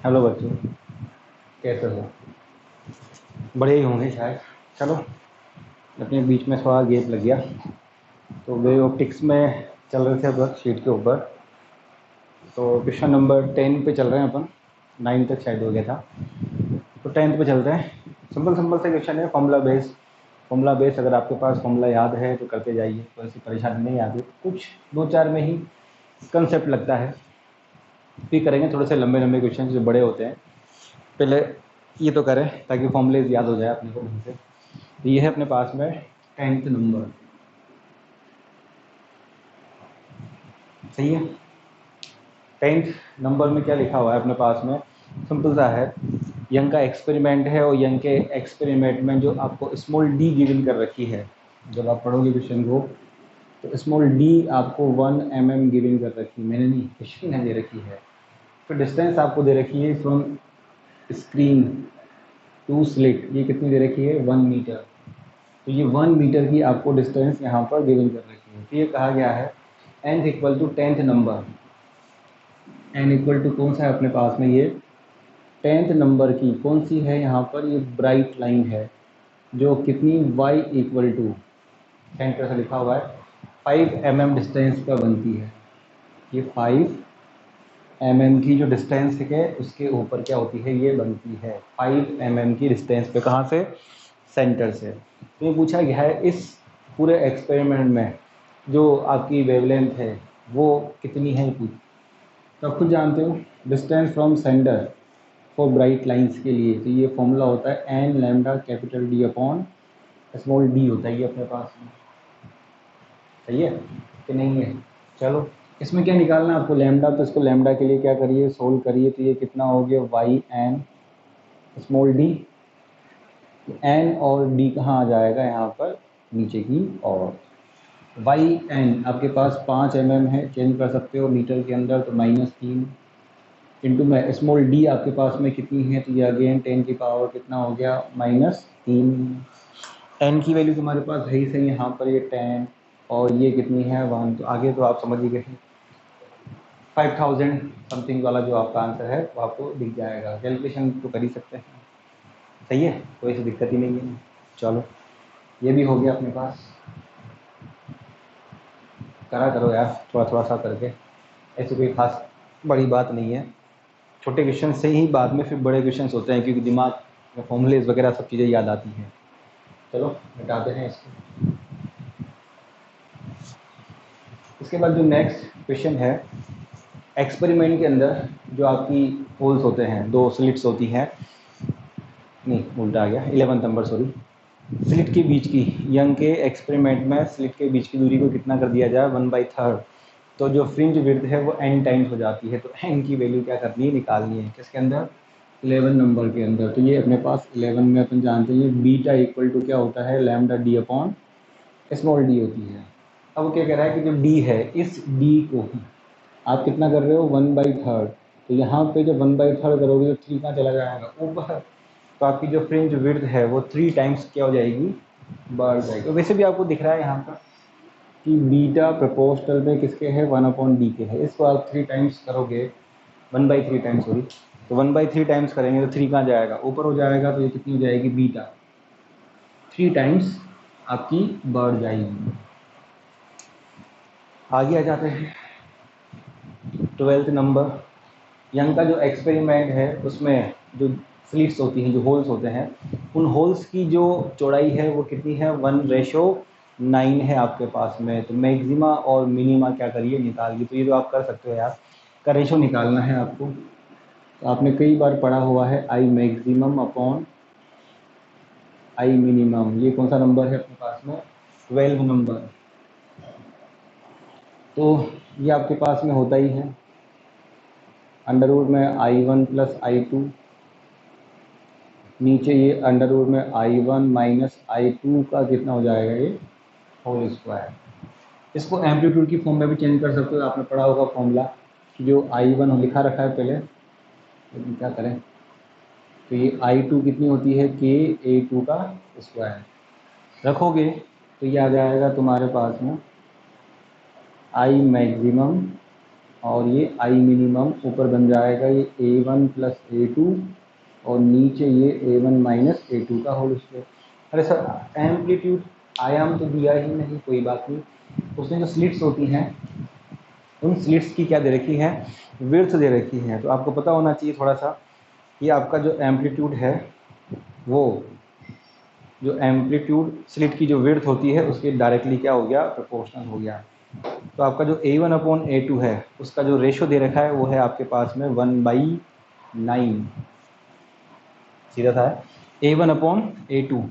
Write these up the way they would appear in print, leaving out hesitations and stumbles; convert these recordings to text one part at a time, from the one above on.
Hello बच्चों, कैसे हो? बड़े ही होंगे शायद। चलो, अपने बीच में थोड़ा गैप लग गया तो वे ऑप्टिक्स में चल रहे थे अब शीट के ऊपर। तो क्वेश्चन नंबर 10 पे चल रहे हैं अपन। 9 तक शायद हो गया था, तो 10 पे चलते हैं। सिंपल सिंपल से क्वेश्चन है, फॉर्मूला बेस। अगर आपके पास फॉर्मूला याद है तो करते जाइए, कोई ऐसी परेशानी नहीं आती। कुछ 2-4 में ही कंसेप्ट लगता है। फिर करेंगे थोड़े से लंबे लंबे क्वेश्चन जो बड़े होते हैं। पहले ये तो करें ताकि फॉर्मूलेज याद हो जाए अपने को ढंग से। तो ये है अपने पास में 10th नंबर, सही है। 10th नंबर में क्या लिखा हुआ है अपने पास में? सिंपल सा है, यंग का एक्सपेरिमेंट है और यंग के एक्सपेरिमेंट में जो आपको स्मॉल डी गिवन कर रखी है, जब आप पढ़ोगे क्वेश्चन को तो स्मॉल डी आपको 1 mm गिवन कर रखी है। मैंने नहीं, क्वेश्चन ने दे रखी है। फिर डिस्टेंस आपको दे रखी है फ्रॉम स्क्रीन टू स्लिट, ये कितनी दे रखी है? 1 मीटर। तो ये 1 मीटर की आपको डिस्टेंस यहाँ पर गिवन कर रखी है। तो ये कहा गया है n equal to 10th number. n equal to कौन सा है अपने पास में? ये 10th नंबर की कौन सी है यहाँ पर? ये ब्राइट लाइन है जो कितनी y इक्वल टू सेंटर से लिखा हुआ है 5 mm डिस्टेंस पर बनती है। ये 5 mm की जो डिस्टेंस है उसके ऊपर क्या होती है? ये बनती है 5 mm की डिस्टेंस पे। कहाँ से? सेंटर से। तो ये पूछा गया है इस पूरे एक्सपेरिमेंट में जो आपकी वेवलेंथ है वो कितनी है पूछ। तो आप खुद जानते हो distance from centre for bright lines के लिए तो ये फॉर्मूला होता है n lambda capital D upon small d होता है ये अपने पास में। सही है कि नहीं है? चलो, इसमें क्या निकालना है आपको? लैम्डा। तो इसको लैम्डा के लिए क्या करिए? सोल्व करिए। तो ये कितना हो गया? y n small d। n और d कहाँ आ जाएगा यहाँ पर? नीचे की और। वाई एन आपके पास 5 mm है, चेंज कर सकते हो मीटर के अंदर, तो -3 इंटू में स्मॉल डी आपके पास में कितनी है? तो ये अगेन 10 की पावर कितना हो गया? -3। एन की वैल्यू तुम्हारे पास है ही सही यहाँ पर, ये 10 और ये कितनी है? 1। तो आगे तो आप समझ ही गए, 5000 समथिंग वाला जो आपका आंसर है वो आपको दिख जाएगा। कैलकुलेशन तो कर ही सकते हैं, सही है, कोई सी दिक्कत ही नहीं है। चलो, ये भी हो गया अपने पास। करा करो यार थोड़ा थोड़ा सा करके, ऐसी कोई खास बड़ी बात नहीं है। छोटे क्वेश्चन से ही बाद में फिर बड़े क्वेश्चन होते हैं, क्योंकि दिमाग में फॉर्मूलेज वगैरह सब चीज़ें याद आती हैं। चलो हटाते हैं इसको। इसके बाद जो नेक्स्ट क्वेश्चन है, एक्सपेरिमेंट के अंदर जो आपकी होल्स होते हैं, 2 स्लिट्स होती हैं, नहीं उल्टा आ गया, 11th नंबर सॉरी। स्लिट के बीच की, यंग के एक्सपेरिमेंट में स्लिट के बीच की दूरी को कितना कर दिया जाए? 1/3। तो जो फ्रिंज विड्थ है वो n टाइम्स हो जाती है। तो n की वैल्यू क्या करनी है? निकालनी है। किसके अंदर? 11 नंबर के अंदर। तो ये अपने पास 11 में अपन जानते हैं बीटा इक्वल टू क्या होता है? Lambda d upon small d होती है। अब क्या कह रहा है कि जो d है, इस d को आप कितना कर रहे हो? 1/3। तो यहाँ पे जब 1/3 करोगे तो 3 कहाँ चला जाएगा? ऊपर। तो आपकी जो फ्रिंज विड्थ है वो 3 टाइम्स क्या हो जाएगी? बढ़ जाएगी। तो वैसे भी आपको दिख रहा है यहाँ पर कि बीटा प्रोपोर्शनल में किसके है? 1/d के है। इसको आप 3 टाइम्स करोगे, 1/3 टाइम्स सॉरी, तो 1/3 टाइम्स करेंगे तो 3 कहाँ जाएगा? ऊपर हो जाएगा। तो ये कितनी हो जाएगी? बीटा 3 टाइम्स आपकी बढ़ जाएगी। आगे आ जाते हैं 12th नंबर। यंग का जो एक्सपेरिमेंट है उसमें जो स्लिट्स होती हैं, जो होल्स होते हैं, उन होल्स की जो चौड़ाई है वो कितनी है? 1:9 है आपके पास में। तो मैक्सिमा और मिनिमा क्या करिए? निकालिए। तो ये जो आप कर सकते हो यार, का रेशो निकालना है आपको। तो आपने कई बार पढ़ा हुआ है I maximum upon I minimum. ये कौन सा नंबर है अपने पास में? 12 नंबर। तो ये आपके पास में होता ही है अंडरवुड में I1 + I2, नीचे ये अंडरवुड में I1 - I2 का कितना हो जाएगा? ये होल स्क्वायर। इसको एम्पलीट्यूड की फॉर्म में भी चेंज कर सकते हो। आपने पढ़ा होगा फॉर्मूला कि जो I1 लिखा रखा है पहले, लेकिन क्या करें, तो ये I2 कितनी होती है? KA2 का स्क्वायर रखोगे तो ये आ जाएगा तुम्हारे पास में I मैक्सिमम और ये आई मिनिमम ऊपर बन जाएगा ये A1 प्लस A2 और नीचे ये A1 माइनस A2 का होल स्क्वायर। अरे सर एम्पलीट्यूड आयाम तो दिया ही नहीं, कोई बात नहीं। उसमें जो स्लिट्स होती हैं उन स्लिट्स की क्या दे रखी है, विड्थ दे रखी है। तो आपको पता होना चाहिए थोड़ा सा कि आपका जो एम्पलीट्यूड है वो जो एम्पलीट्यूड स्लिट की जो विड्थ होती है उसके डायरेक्टली क्या हो गया, प्रोपोर्शनल हो गया। तो आपका जो A1/A2 है उसका जो रेशो दे रखा है वो है आपके पास में 1/9, सीधा था A1/A2।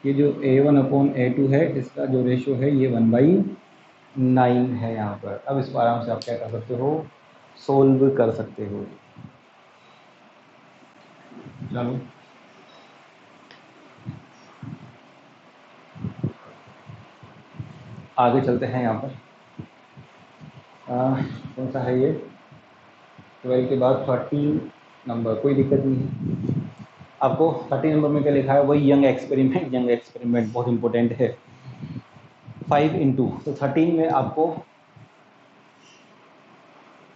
ये जो A1/A2 है इसका जो रेशो है ये 1/9 है यहाँ पर। अब इसको आराम से आप क्या कर सकते हो, सोल्व कर सकते हो। चलो आगे चलते हैं। यहाँ पर कौन सा है ये, 12 के बाद 13 नंबर, कोई दिक्कत नहीं है। आपको 13 नंबर में क्या लिखा है, वही यंग एक्सपेरिमेंट। यंग एक्सपेरिमेंट बहुत इंपॉर्टेंट है। 5 इंटू, तो 13 में आपको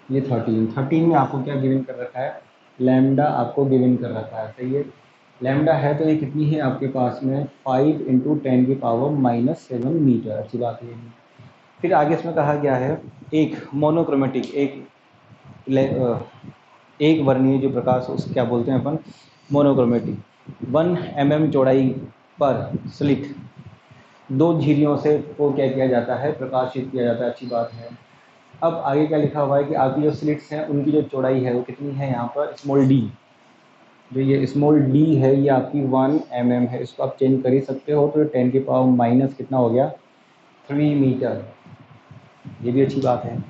ये 13 में आपको क्या गिवन कर रखा है, लैम्डा आपको गिवन कर रखा है, सही है। लैम्डा है तो ये कितनी है आपके पास में 5 इंटू 10⁻⁻7 मीटर, अच्छी बात है। फिर आगे इसमें कहा गया है एक मोनोक्रोमेटिक, एक वर्णीय जो प्रकाश उस क्या बोलते हैं अपन, मोनोक्रोमेटिक। 1 mm चौड़ाई पर स्लिट, 2 झिर्रियों से को क्या किया जाता है, प्रकाशित किया जाता है, अच्छी बात है। अब आगे क्या लिखा हुआ है कि आपकी जो स्लिट्स हैं उनकी जो चौड़ाई है वो कितनी है, यहाँ पर स्मॉल डी, जो ये स्मॉल डी है ये आपकी 1 mm है। इसको आप चेंज कर ही सकते हो, तो 10⁻⁻ कितना हो गया 3 मीटर, ये भी अच्छी बात है।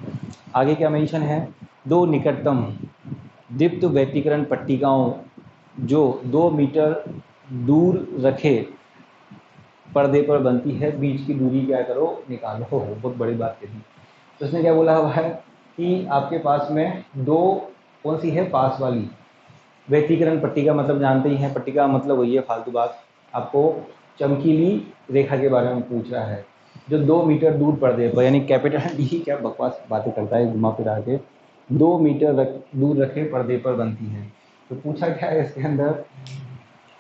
आगे क्या मेंशन है, 2 निकटतम दीप्त व्यतिकरण पट्टिकाओं जो 2 मीटर दूर रखे पर्दे पर बनती है, बीच की दूरी क्या करो, निकालो। बहुत बड़ी बात कही। तो इसने क्या बोला हुआ है कि आपके पास में 2, कौन सी है, पास वाली व्यतिकरण पट्टिका, मतलब जानते ही हैं पट्टिका मतलब वही है, फालतू बात। आपको चमकीली रेखा के बारे में पूछ रहा है, जो 2 मीटर दूर पर्दे पर, यानी कैपिटल डी, क्या बकवास बातें करता है घुमा फिरा के, 2 मीटर दूर रखे पर्दे पर बनती है। तो पूछा क्या है इसके अंदर,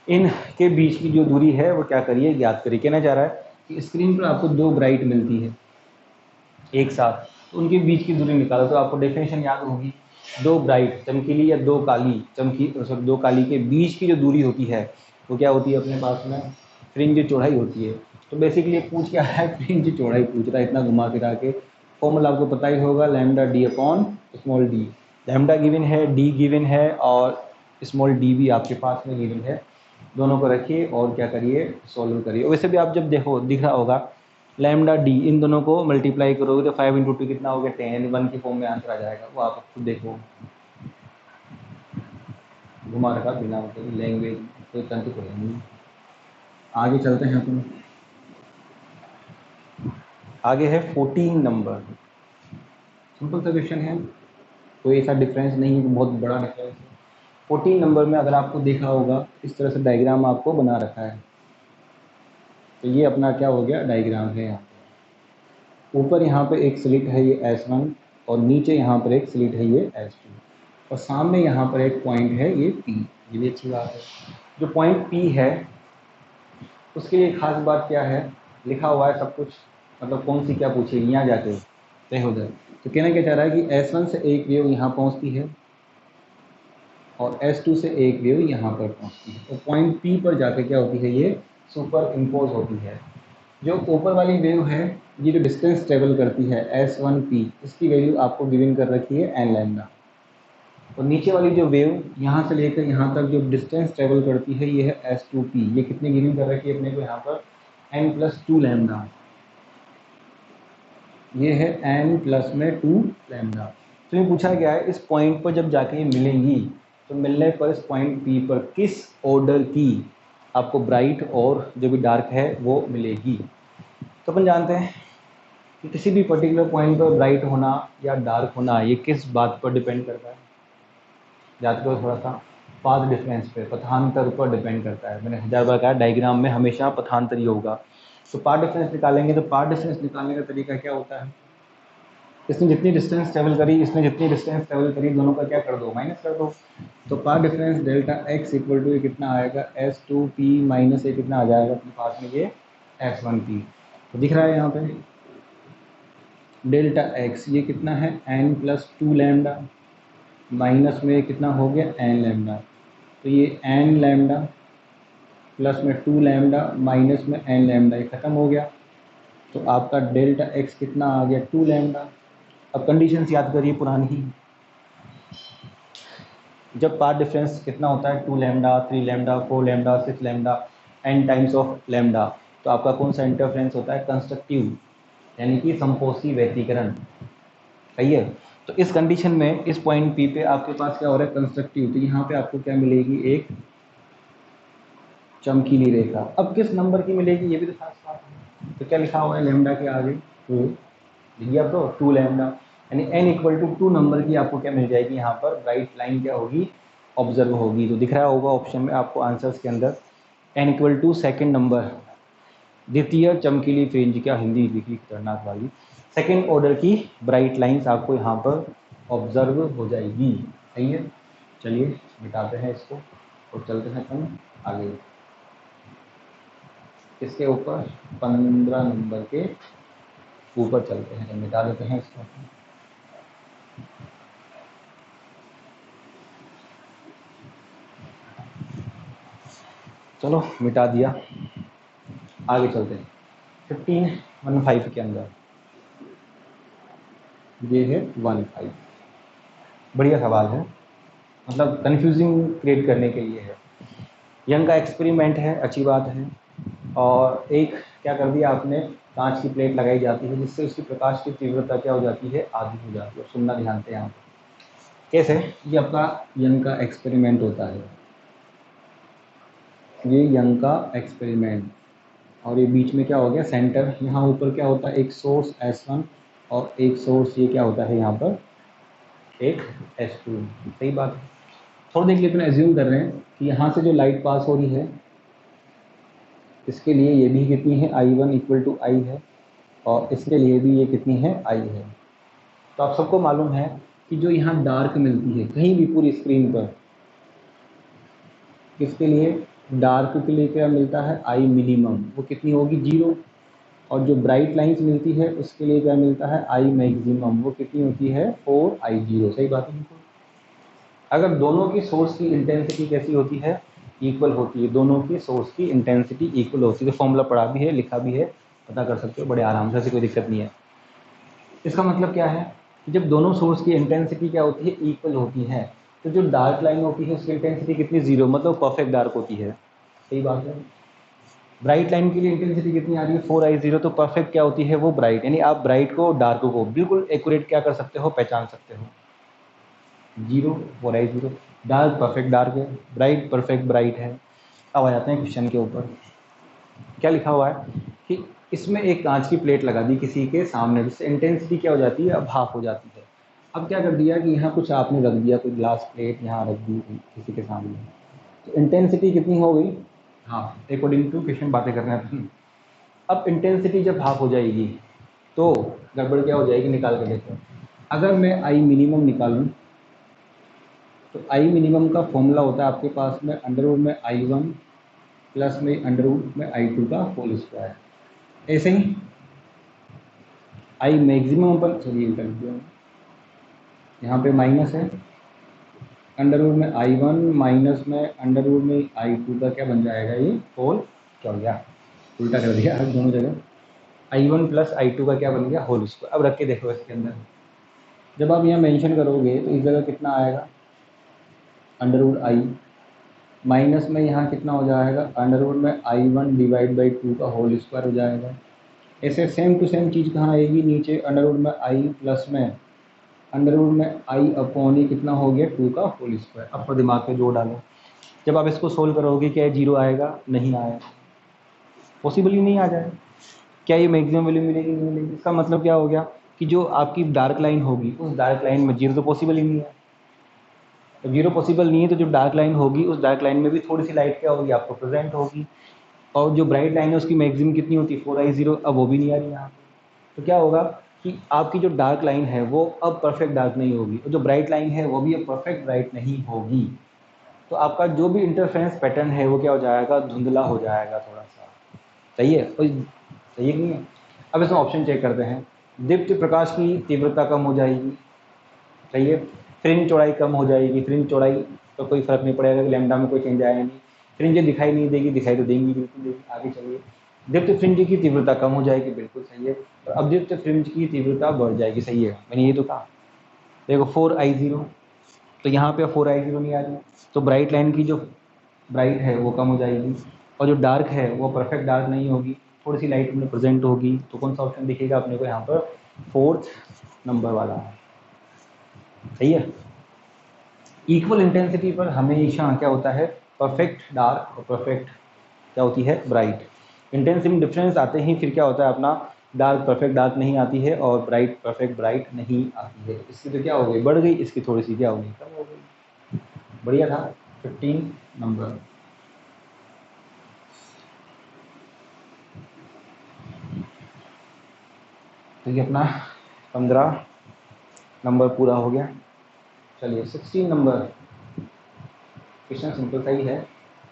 इन के बीच की जो दूरी है वो क्या करिए, ज्ञात करिए। कहना चाह रहा है कि स्क्रीन पर आपको 2 ब्राइट मिलती है एक साथ, तो उनके बीच की दूरी निकालो। तो आपको डेफिनेशन याद होगी, 2 ब्राइट चमकीली या 2 काली सब 2 काली के बीच की जो दूरी होती है वो क्या होती है अपने पास में, फ्रिंज चौड़ाई होती है। तो बेसिकली पूछ क्या है, फ्रिंज चौड़ाई पूछ रहा है, इतना घुमा फिरा के। फॉर्मूला आपको पता ही होगा, lambda D upon small D. Lambda given है, डी गिवन है और स्मॉल डी भी आपके पास में गिवन है। दोनों को रखिए और क्या करिए, सॉल्व करिए। वैसे भी आप जब देखो दिख रहा होगा लैम्डा डी, इन दोनों को मल्टीप्लाई करोगे तो 5 इंटू 2 कितना हो गया 10, 1 की फॉर्म में आंसर आ जाएगा। वो आप खुद देखो, घुमा रखा बिना मतलब लैंग्वेज कोई तंत्र को नहीं। आगे चलते हैं अपन, आगे है 14 नंबर। सिंपल सा क्वेश्चन है, कोई ऐसा डिफरेंस नहीं है, बहुत बड़ा डिफरेंस है। 14 नंबर में अगर आपको देखा होगा इस तरह से डायग्राम आपको बना रखा है, तो ये अपना क्या हो गया, डायग्राम है। यहाँ ऊपर यहाँ पे एक स्लिट है ये S1 और नीचे यहाँ पर एक स्लिट है ये S2 और सामने यहाँ पर एक पॉइंट है ये P। ये भी अच्छी बात है। जो पॉइंट P है उसके लिए खास बात क्या है, लिखा हुआ है सब कुछ, मतलब कौन सी क्या पूछेगी यहाँ जाके तय हो जाए। तो कहना क्या चाह रहा है कि S1 से एक वेव यहाँ पहुँचती है और S2 से एक वेव यहाँ पर पहुँचती है, तो पॉइंट P पर जाके क्या होती है, ये सुपर इम्पोज होती है। जो ऊपर वाली वेव है ये जो डिस्टेंस ट्रेवल करती है S1P, इसकी वैल्यू आपको गिवन कर रखी है n लैम्डा। और नीचे वाली जो वेव यहाँ से लेकर यहाँ तक जो डिस्टेंस ट्रेवल करती है ये है S2P, ये कितनी गिवन कर रखी है अपने को यहाँ पर n+2 लैम्डा, ये है n+2 लैम्डा। तो ये पूछा गया है इस पॉइंट पर जब जाके ये मिलेंगी तो मिलने पर इस पॉइंट P पर किस ऑर्डर की आपको ब्राइट और जो भी डार्क है वो मिलेगी। तो अपन जानते हैं कि किसी भी पर्टिकुलर पॉइंट पर ब्राइट होना या डार्क होना ये किस बात पर डिपेंड करता है, याद करो थोड़ा सा, पाथ डिफरेंस पे, पथांतर पर डिपेंड करता है। मैंने 1000 बार कहा डायग्राम में हमेशा पथांतर ही होगा। तो पाथ डिफरेंस निकालेंगे, तो पाथ डिफरेंस निकालने का तरीका क्या होता है, इसने जितनी डिस्टेंस ट्रेवल करी, इसने जितनी डिस्टेंस ट्रेवल करी, दोनों का क्या कर दो, माइनस कर दो। तो path difference delta X equal to ये कितना आएगा, S2P माइनस ये कितना आ जाएगा अपने पास में, ये S1P। तो दिख रहा है यहाँ पे डेल्टा एक्स ये कितना है n प्लस 2 लैम्डा, माइनस में कितना हो गया n लैम्डा। तो ये n लैम्डा प्लस में 2 लैम्डा माइनस में n लैम्डा, ये खत्म हो गया। तो आपका डेल्टा एक्स कितना आ गया, 2 लैम्डा। अब कंडीशंस याद करिए पुरानी ही, जब पाथ डिफरेंस कितना होता है 2 lambda, 3 lambda, 4 lambda, 6 lambda, n times of lambda, तो आपका कौन सा इंटरफ्रेंस होता है, कंस्ट्रक्टिव, यानी कि समपोषी व्यतिकरण। सही है। तो इस कंडीशन में इस पॉइंट P पे आपके पास क्या हो रहा है, कंस्ट्रक्टिव। तो यहाँ पे आपको क्या मिलेगी, एक चमकीली रेखा। अब किस नंबर की मिलेगी ये भी तो खास बात है। तो क्या लिखा हुआ है लैम्डा के आगे 2, देखिए आप तो 2 लैम्डा, यानी n इक्वल टू 2 नंबर की आपको क्या मिल जाएगी, यहाँ पर ब्राइट लाइन क्या होगी, ऑब्जर्व होगी। तो दिख रहा होगा ऑप्शन में आपको आंसर्स के अंदर n equal to second number, द्वितीय चमकीली फ्रिंज, क्या हिंदी लिखी खतरनाक वाली, सेकेंड ऑर्डर की ब्राइट लाइंस आपको यहाँ पर ऑब्जर्व हो जाएगी। सही है। चलिए मिटाते हैं इसको और चलते हैं अपन आगे, इसके ऊपर 15 नंबर के ऊपर चलते हैं, मिटा देते हैं इसको। चलो मिटा दिया, आगे चलते हैं 15 के अंदर, ये है 15। बढ़िया सवाल है, मतलब कंफ्यूजिंग क्रिएट करने के लिए है। यंग का एक्सपेरिमेंट है, अच्छी बात है। और एक क्या कर दिया आपने, कांच की प्लेट लगाई जाती है जिससे उसकी प्रकाश की तीव्रता क्या हो जाती है, आधी हो जाती है। सुनना ध्यान से यहाँ पर कैसे, ये आपका यंग का एक्सपेरिमेंट होता है, ये यंग का एक्सपेरिमेंट। और ये बीच में क्या हो गया, सेंटर, यहाँ ऊपर क्या होता है, एक सोर्स S1 और एक सोर्स ये क्या होता है यहाँ पर, एक S2। सही बात है। थोड़ी देर के लिए अपन एज्यूम कर रहे हैं कि यहाँ से जो लाइट पास हो रही है इसके लिए ये भी कितनी है, I1 इक्वल टू I है, और इसके लिए भी ये कितनी है, I है। तो आप सबको मालूम है कि जो यहाँ डार्क मिलती है कहीं भी पूरी स्क्रीन पर, किसके लिए, डार्क के लिए क्या मिलता है, I मिनिमम, वो कितनी होगी, 0। और जो ब्राइट लाइंस मिलती है उसके लिए क्या मिलता है, I मैक्सिमम, वो कितनी होती है, 4I0। सही बात है। अगर दोनों की सोर्स की इंटेंसिटी कैसी होती है, इक्वल होती है, दोनों की सोर्स की इंटेंसिटी इक्वल होती है। तो फॉर्मूला पढ़ा भी है, लिखा भी है, पता कर सकते हो बड़े आराम से, कोई दिक्कत नहीं है। इसका मतलब क्या है कि जब दोनों सोर्स की इंटेंसिटी क्या होती है, इक्वल होती है, तो जो डार्क लाइन होती है उसकी इंटेंसिटी कितनी, 0, मतलब परफेक्ट डार्क होती है। सही बात है। ब्राइट लाइन के लिए इंटेंसिटी कितनी आ रही है, 4I0, तो परफेक्ट क्या होती है, वो ब्राइट, यानी आप ब्राइट को डार्क को बिल्कुल एक्यूरेट क्या कर सकते हो, पहचान सकते हो। 0, 4I0, डार्क परफेक्ट डार्क है, ब्राइट परफेक्ट ब्राइट है। अब आ जाते हैं क्वेश्चन के ऊपर, क्या लिखा हुआ है कि इसमें एक कांच की प्लेट लगा दी किसी के सामने, जिससे इंटेंसिटी क्या हो जाती है, अब हाफ हो जाती है। अब क्या कर दिया कि यहाँ कुछ आपने रख दिया, कोई ग्लास प्लेट यहाँ रख दी किसी के सामने, तो इंटेंसिटी कितनी हो गई, हाफ, अकॉर्डिंग टू क्वेश्चन बातें कर रहे हैं। अब इंटेंसिटी जब हाफ हो जाएगी तो गड़बड़ क्या हो जाएगी, निकाल के देखो। अगर मैं I मिनिमम निकालूं तो I मिनिमम का फॉर्मूला होता है आपके पास में अंडर में I1 प्लस में अंडर में I2 का होल स्क्वायर। ऐसे ही I मैक्सिमम पर, चलिए कर दिया, यहाँ पे माइनस है, अंडर में I1 माइनस में अंडर में I2 का क्या बन जाएगा, ये होल, क्या हो गया, उल्टा कर दिया दोनों जगह, I1 प्लस I2 का क्या बन गया, होल स्क्वायर। अब रख के देखो इसके अंदर, जब आप यहाँ मेंशन करोगे तो इस जगह कितना आएगा, अंडर I, माइनस में यहाँ कितना हो जाएगा, अंडर में I1 डिवाइड बाई 2 का होल स्क्वायर हो जाएगा। ऐसे सेम टू सेम चीज़ कहाँ आएगी, नीचे अंडर में I प्लस में अंडर में I अपॉन ही कितना हो गया, 2 का होल स्क्वायर। अब तो दिमाग पे जोड़ डालो, जब आप इसको सोल्व करोगे क्या 0 आएगा, नहीं आएगा, पॉसिबल ही नहीं आ जाए। क्या ये मैक्सिमम वैल्यू मिलेगी, नहीं मिलेगी। इसका मतलब क्या हो गया कि जो आपकी डार्क लाइन होगी उस डार्क लाइन में 0 तो पॉसिबल ही नहीं है। तो 0 पॉसिबल नहीं है तो जो डार्क लाइन होगी उस डार्क लाइन में भी थोड़ी सी लाइट क्या होगी, आपको प्रेजेंट होगी। और जो ब्राइट लाइन है उसकी मैक्सिमम कितनी होती है, 4I0, अब वो भी नहीं आ रही यहाँ पे। तो क्या होगा कि आपकी जो डार्क लाइन है वो अब परफेक्ट डार्क नहीं होगी और जो ब्राइट लाइन है वो भी अब परफेक्ट ब्राइट नहीं होगी। तो आपका जो भी इंटरफेरेंस पैटर्न है वो क्या हो जाएगा, धुंधला हो जाएगा थोड़ा सा। सही है, सही है कि नहीं है? अब इसमें ऑप्शन चेक करते हैं। दीप्त प्रकाश की तीव्रता कम हो जाएगी, सही है। फ्रिंज चौड़ाई कम हो जाएगी, फ्रिंज चौड़ाई तो कोई फर्क नहीं पड़ेगा कि लैम्डा में कोई चेंज आएगा नहीं। फ्रिंज दिखाई नहीं देगी, दिखाई तो देंगी बिल्कुल देगी। आगे चलिए, दीप्त फ्रिंज की तीव्रता कम हो जाएगी, बिल्कुल सही है। और अब दीप्त फ्रिंज की तीव्रता बढ़ जाएगी, सही है, मैंने ये तो कहा। देखो 4I0, तो यहाँ पे 4I0 नहीं आ रही, तो ब्राइट लाइन की जो ब्राइट है वो कम हो जाएगी और जो डार्क है वो परफेक्ट डार्क नहीं होगी, थोड़ी सी लाइट में प्रेजेंट होगी। तो कौन सा ऑप्शन दिखेगा अपने को यहाँ पर, 4th नंबर वाला, सही है। इक्वल इंटेंसिटी पर हमेशा क्या होता है, परफेक्ट डार्क और परफेक्ट क्या होती है, ब्राइट। इंटेंसिटी डिफरेंस आते ही फिर क्या होता है अपना, डार्क परफेक्ट डार्क नहीं आती है और ब्राइट परफेक्ट ब्राइट नहीं आती है। इसकी तो क्या हो गई, बढ़ गई, इसकी थोड़ी सी क्या हो गई, कम हो गई। बढ़िया था। 15 नंबर। तो ये अपना 15 नंबर पूरा हो गया। चलिए 16 नंबर क्वेश्चन सिंपल सा ही है,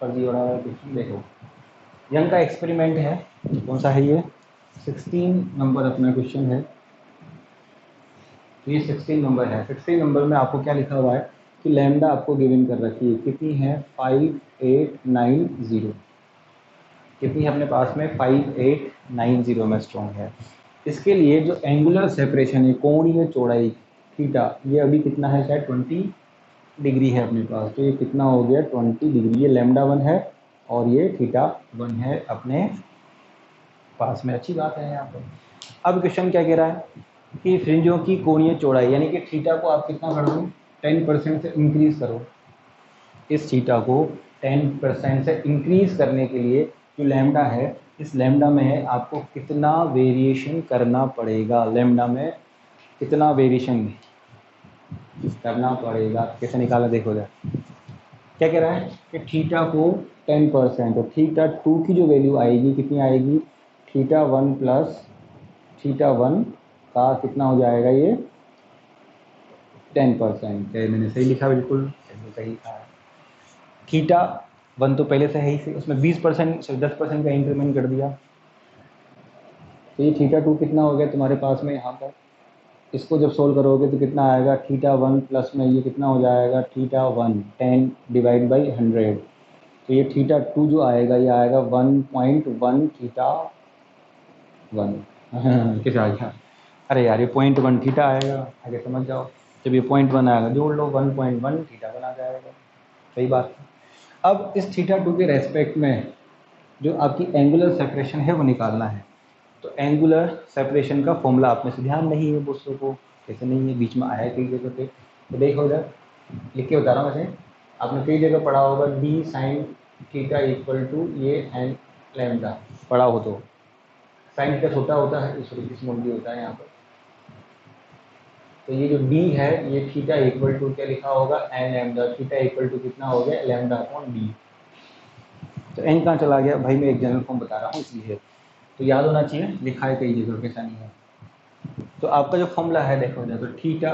फर्जीवाड़ा वाला क्वेश्चन। देखो, यंग का एक्सपेरिमेंट है, कौन सा है ये, 16 नंबर अपना क्वेश्चन है। ये 16 नंबर है। 16 नंबर में आपको क्या लिखा हुआ है कि लैम्डा आपको गिवन कर रखी है, कितनी है, 5890। कितनी है अपने पास में, 5890 में स्ट्रॉन्ग है। इसके लिए जो एंगुलर सेपरेशन है, कोणीय चौड़ाई थीटा, ये अभी कितना है, शायद 20 डिग्री है अपने पास। तो ये कितना हो गया, 20 डिग्री। ये लैम्डा 1 है और ये थीटा 1 है अपने पास में। अच्छी बात है यहाँ पर। अब क्वेश्चन क्या कह रहा है कि फ्रिंजों की कोणीय चौड़ाई, यानी कि थीटा को आप कितना कर दो, 10% से इंक्रीज करो। इस थीटा को 10% से इंक्रीज करने के लिए जो लैम्डा है, इस लैम्डा में आपको कितना वेरिएशन करना पड़ेगा, लैम्डा में कितना वेरिएशन करना पड़ेगा, कैसे निकाला देखो जरा। क्या कह रहा है कि थीटा को 10% और थीटा 2 की जो वैल्यू आएगी कितनी आएगी, थीटा 1 प्लस थीटा 1 का कितना हो जाएगा, ये 10%। क्या मैंने सही लिखा, बिल्कुल सही लिखा है। थीटा 1 तो पहले से है ही, उसमें 20% 10% का इंक्रीमेंट कर दिया। तो ये थीटा 2 कितना हो गया तुम्हारे पास में यहाँ पर, इसको जब सोल्व करोगे तो कितना आएगा, थीटा 1 प्लस में ये कितना हो जाएगा, थीटा 1 10 डिवाइड बाई 100। तो ये थीटा 2 जो आएगा ये आएगा 1.1 थीटा 1। कैसे आ गया, अरे यार ये 0.1 थीटा आएगा, आगे समझ जाओ। जब ये 0.1 आएगा जोड़ लो, 1.1 थीटा 1 आ जाएगा। सही बात है। अब इस थीटा 2 के रेस्पेक्ट में जो आपकी एंगुलर सेपरेशन है वो निकालना है। तो एंगुलर सेपरेशन का फॉर्मूला आप में से ध्यान नहीं है दोस्तों को, कैसे नहीं है, बीच में आया कई जगह पे। तो देखो इधर लिख के बता रहा हूँ। वैसे आपने कई जगह पढ़ा होगा, D sine theta equal to ये एन लैम्डा, पढ़ा हो तो। साइन थीटा छोटा होता है, सॉरी स्मॉल डी होता है यहाँ पर। तो ये जो डी है ये थीटा इक्वल टू क्या लिखा होगा, N lambda. Theta equal to कितना हो गया, लैम्डा अपॉन डी। तो एन कहाँ चला गया भाई, मैं एक जनरल फॉर्म बता रहा हूँ इसलिए, तो याद होना चाहिए, लिखा है कई जगह, कैसा नहीं है। तो आपका जो फॉर्मूला है देखो जाए, तो थीटा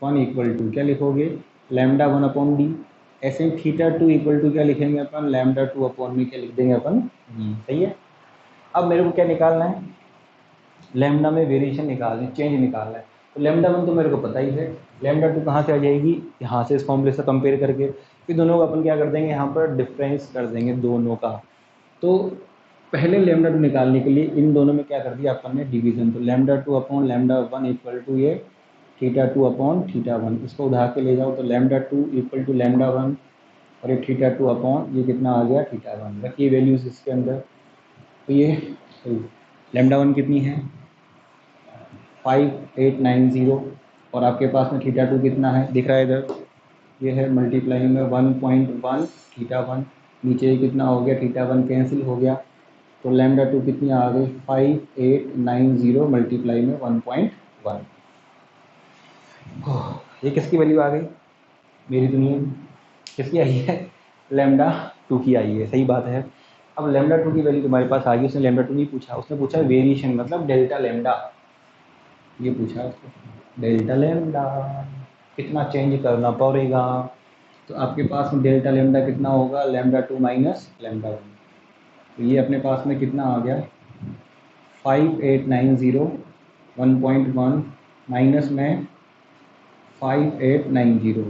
1 इक्वल टू क्या लिखोगे, लैम्डा 1 अपॉन डी। ऐसे ही थीटा 2 इक्वल टू क्या लिखेंगे अपन, लैम्डा 2 अपॉन में क्या लिख देंगे अपन, सही है। अब मेरे को क्या निकालना है, लैम्डा में वेरिएशन निकालना है, चेंज निकालना है। तो लैम्डा 1 तो मेरे को पता ही है, लैम्डा 2 कहाँ से आ जाएगी, यहाँ से इस फॉर्मूले से कंपेयर करके। फिर दोनों का अपन क्या कर देंगे, यहाँ पर डिफरेंस कर देंगे दोनों का। तो पहले लैम्डा 2 निकालने के लिए इन दोनों में क्या कर दिया अपन ने, डिवीजन। तो lambda 2 upon lambda 1 equal to ये थीटा 2 अपॉन थीटा 1। इसको उठा के ले जाओ, तो लैम्डा 2 इक्वल टू लैम्डा 1 और ये थीटा 2 अपॉन ये कितना आ गया, थीटा 1। रखिए वैल्यूज इसके अंदर। तो ये लैम्डा 1 कितनी है, 5890, और आपके पास में थीटा 2 कितना है, दिख रहा है इधर, ये है मल्टीप्लाई में 1.1 थीटा 1। नीचे कितना हो गया, थीटा 1 कैंसिल हो गया। तो लैम्डा 2 कितनी आ गई, 5890 मल्टीप्लाई में 1.1। ये किसकी वैल्यू आ गई, मेरी दुनिया में किसकी आई है, लैम्डा 2 की आई है, सही बात है। अब लैम्डा 2 की वैल्यू तुम्हारे पास आ गई। उसने लैम्डा 2 नहीं पूछा, उसने पूछा वेरिएशन, मतलब डेल्टा लैम्डा। ये पूछा उसको डेल्टा लेमडा कितना चेंज करना पड़ेगा। तो आपके पास में डेल्टा लेमडा कितना होगा, लेमडा 2 माइनस लेमडा 1। तो ये अपने पास में कितना आ गया 5890 1.1 माइनस में 5890।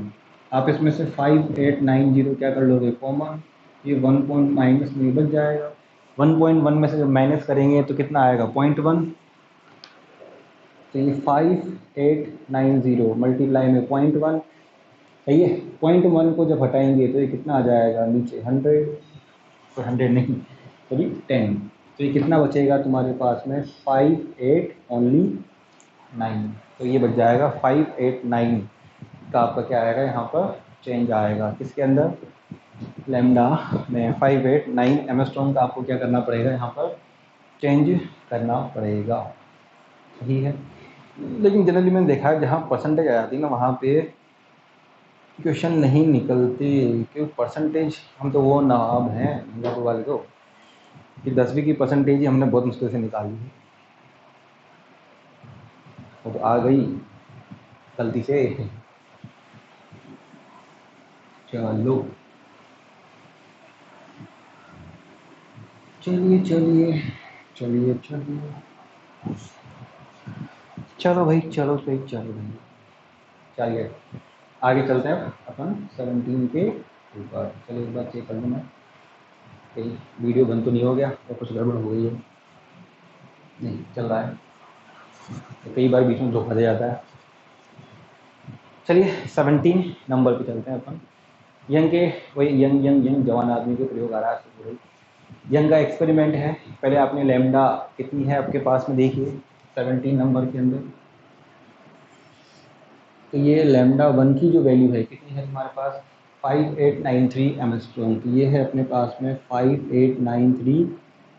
आप इसमें से 5890 क्या कर लोगे कॉमन, ये 1 पॉइंट माइनस में बच जाएगा। 1.1 में से जब माइनस करेंगे तो कितना आएगा 0.1। तो ये 5890 मल्टीप्लाई में 0.1 सही है। 0.1 को जब हटाएंगे तो ये कितना आ जाएगा नीचे 100, तो 100 नहीं सॉरी 10। तो ये कितना बचेगा तुम्हारे पास में 5809। तो ये बच जाएगा 589 का आपका क्या आएगा यहाँ पर चेंज आएगा किसके अंदर लेमडा में 589 एमस्ट्रॉन्ग का आपको क्या करना पड़ेगा यहाँ पर चेंज करना पड़ेगा। सही है। लेकिन जनरली मैंने देखा है जहाँ परसेंटेज आ जाती है ना वहाँ पे क्वेश्चन नहीं निकलते, क्योंकि परसेंटेज हम तो वो नवाब हैं मिर्ज़ापुर वाले तो कि 10वीं की परसेंटेज ही हमने बहुत मुश्किल से निकाली है। वो तो आ गई गलती से। चलो चलिए चलिए चलिए चलिए चलो भाई चलो भाई चलो भाई चलिए आगे चलते हैं अपन 17 के ऊपर। चलिए एक बार चेक कर लूँ मैं कहीं वीडियो बंद तो नहीं हो गया और कुछ गड़बड़ हो गई है, नहीं चल रहा है तो कई बार बीच में धोखा दे जाता है। चलिए 17 नंबर पे चलते हैं अपन। यंग के वही यंग यंग यंग जवान आदमी के प्रयोग आ रहा है पूरे यंग का एक्सपेरिमेंट है। पहले आपने लेमडा कितनी है आपके पास में देखिए 17 नंबर के अंदर। तो ये लेमडा 1 की जो वैल्यू है कितनी है तुम्हारे पास 5893 एमस्ट्रॉन्ग। तो ये है अपने पास में 5893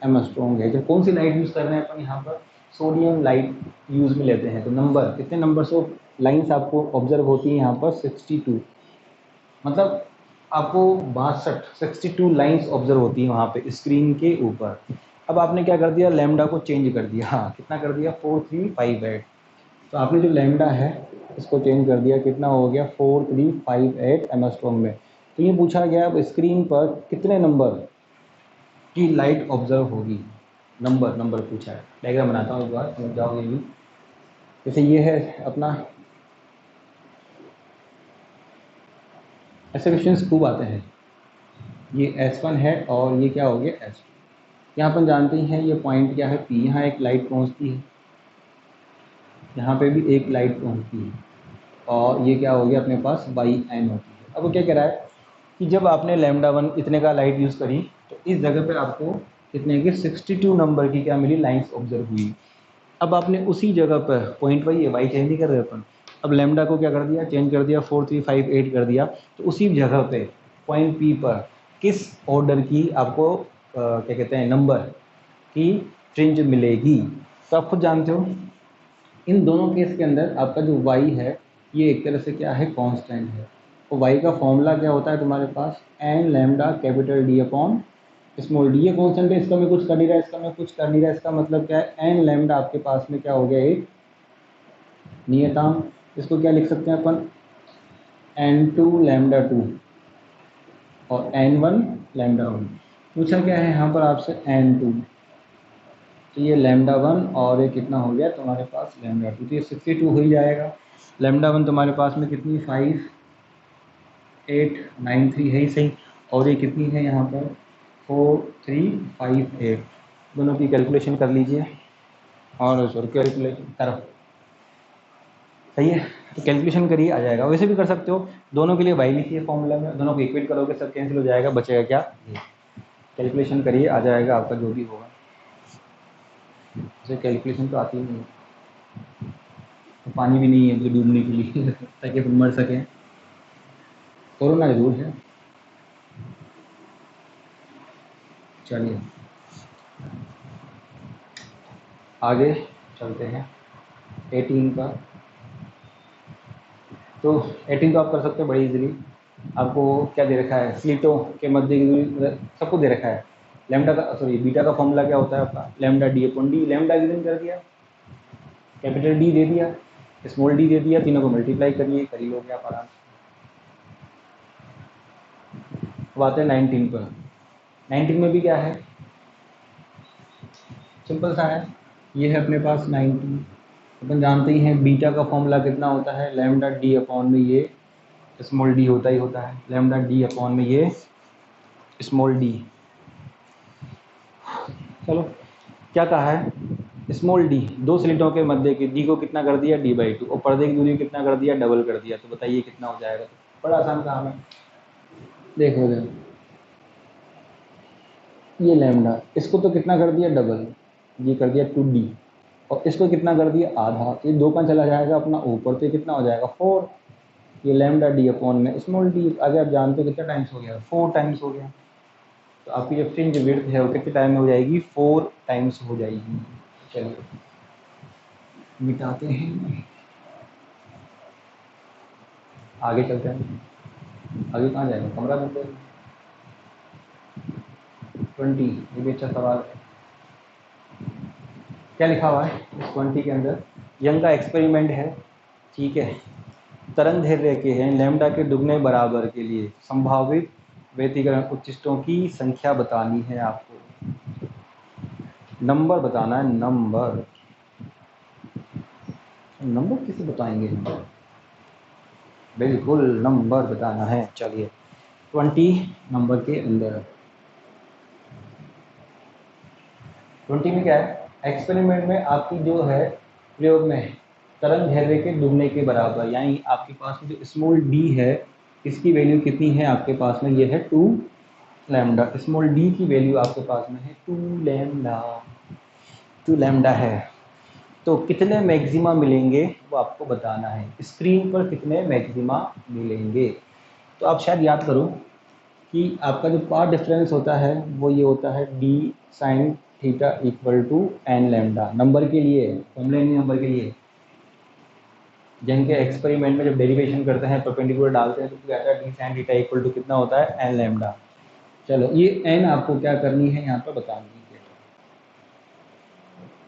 एमस्ट्रॉन्ग है। जो कौन सी लाइट यूज़ कर रहे हैं अपन यहाँ पर सोडियम लाइट यूज़ में लेते हैं। तो नंबर कितने नंबर्स ऑफ लाइन्स आपको ऑब्जर्व होती है यहाँ पर 62, मतलब आपको 62 लाइंस ऑब्जर्व होती है वहाँ पे स्क्रीन के ऊपर। अब आपने क्या कर दिया लेमडा को चेंज कर दिया, हाँ कितना कर दिया 4358। तो आपने जो लेमडा है इसको चेंज कर दिया, कितना हो गया 4358 एमस्ट्रॉन्ग में। तो ये पूछा गया अब स्क्रीन पर कितने नंबर की लाइट ऑब्जर्व होगी, नंबर नंबर पूछा है। डायग्राम बनाता हूँ एक बार समझ जाओगे भी। जैसे ये है अपना, ऐसे क्वेश्चन खूब आते हैं। ये S1 है और ये क्या हो गया S2। यहाँ अपन जानते हैं ये पॉइंट क्या है P, यहाँ एक लाइट पहुँचती है, यहाँ पे भी एक लाइट पहुँचती है और ये क्या हो गया अपने पास बाई एन होती है। अब वो क्या कह रहा है कि जब आपने लेमडा 1 इतने का लाइट यूज़ करी तो इस जगह पे आपको कितने की 62 नंबर की क्या मिली लाइन्स ऑब्जर्व हुई। अब आपने उसी जगह पर पॉइंट वही है, वाई चेंज नहीं कर रहे अपन। अब लेमडा को क्या कर दिया चेंज कर दिया 4358 कर दिया। तो उसी जगह पे पॉइंट पी पर किस ऑर्डर की आपको क्या कहते हैं नंबर की फ्रिंज मिलेगी। तो आप खुद जानते हो इन दोनों केस के अंदर आपका जो y है ये एक तरह से क्या है कांस्टेंट है। तो y का फॉर्मूला क्या होता है तुम्हारे पास n lambda capital D upon small D. ये कांस्टेंट है, इसका मैं कुछ कर नहीं रहा, इसका मैं कुछ कर नहीं रहा। इसका मतलब क्या है एन लैम्डा आपके पास में क्या हो गया एक नियतांक। इसको क्या लिख सकते हैं अपन n2 लैम्डा 2 और n1 लैम्डा 1। पूछा क्या है यहाँ पर आपसे n2, तो ये लैम्डा 1 और ये कितना हो गया तुम्हारे पास लैम्डा 2। तो ये 62 हो ही जाएगा। लैम्डा 1 तुम्हारे पास में कितनी 5893 है ही सही, और ये कितनी है यहाँ पर 4358। दोनों की कैलकुलेशन कर लीजिए और सॉरी कैलकुलेशन करो सही है। तो कैलकुलेशन करिए आ जाएगा। वैसे भी कर सकते हो, दोनों के लिए वाई लिखिए फॉर्मूला में, दोनों को इक्वेट करोगे सब कैंसिल हो जाएगा, बचेगा क्या कैलकुलेशन करिए आ जाएगा आपका जो भी होगा। वैसे कैलकुलेशन तो आती ही नहीं है, तो पानी भी नहीं है तो डूबने के लिए ताकि अपन मर सकें। कोरोना जरूर है। चलिए आगे चलते हैं 18 का। तो 18 तो आप कर सकते हो बड़ी इजीली। आपको क्या दे रखा है स्लिटों के मध्य की दूरी सबको दे रखा है। लैम्डा का सॉरी बीटा का फॉर्मूला क्या होता है आपका lambda D upon D. Lambda given कर दिया कैपिटल डी दे दिया, स्मॉल डी दे दिया, तीनों को मल्टीप्लाई करिए, कर ही लोगे आप आराम से। अब आते हैं 19 पर। 19 में भी क्या है, सिंपल सा है, ये है अपने पास 19। अपन जानते ही हैं बीटा का फॉर्मूला कितना होता है, लैम्डा डी अपॉन में ये स्मॉल डी होता ही होता है, लैम्डा डी अपॉन में ये स्मॉल डी। चलो क्या कहा है, स्मॉल डी, दो स्लिटों के मध्य की डी को कितना कर दिया, d/2, और पर्दे की दूरी कितना कर दिया, डबल कर दिया। तो बताइए कितना हो जाएगा। तो बड़ा आसान काम है, देखो ये लैम्डा, इसको तो कितना कर दिया डबल, ये कर दिया 2d, और इसको कितना कर दिया आधा, ये 2 का चला जाएगा अपना ऊपर, तो ये कितना हो जाएगा 4। ये लैम्डा डी अपॉन में स्मॉल डी, आगे आप जानते हो कितना टाइम्स हो गया, 4 टाइम्स हो गया। तो आपकी जो फ्रिंज विड्थ है वो कितने टाइम में हो जाएगी, 4 टाइम्स हो जाएगी। चलिए मिटाते हैं, आगे चलते हैं। आगे कहाँ जाएगा, कमरा मिलते हैं। 20, ये भी अच्छा सवाल है। क्या लिखा हुआ है इस 20 के अंदर, यंग का एक्सपेरिमेंट है, ठीक है। तरंग दैर्ध्य के हैं लैम्डा के दुगने बराबर के लिए संभावित व्यतिकरण उच्चिष्टों की संख्या बतानी है आपको। नंबर बताना है, नंबर किसे बताएंगे, बिल्कुल नंबर बताना है। चलिए 20 नंबर के अंदर 20 में क्या है, एक्सपेरिमेंट में आपकी जो है प्रयोग में तरंग दैर्ध्य के दुगने के बराबर, यानी आपके पास में जो स्मॉल डी है इसकी वैल्यू कितनी है आपके पास में, ये है 2 लैम्डा। स्मॉल डी की वैल्यू आपके पास में है 2 लैम्डा है। तो कितने मैक्सिमा मिलेंगे वो आपको बताना है, स्क्रीन पर कितने मैक्सिमा मिलेंगे। तो आप शायद याद करो कि आपका जो पाथ डिफरेंस होता है वो ये होता है d sin theta equal to n lambda, number के लिए, कॉम्प्लेक्स नंबर के लिए। जिनके एक्सपेरिमेंट में जब डेरिवेशन करते हैं परपेंडिकुलर डालते हैं तो क्या आता है, d sin theta equal to कितना होता है, n लैम्डा। चलो ये n आपको क्या करनी है यहाँ पर बतानी है,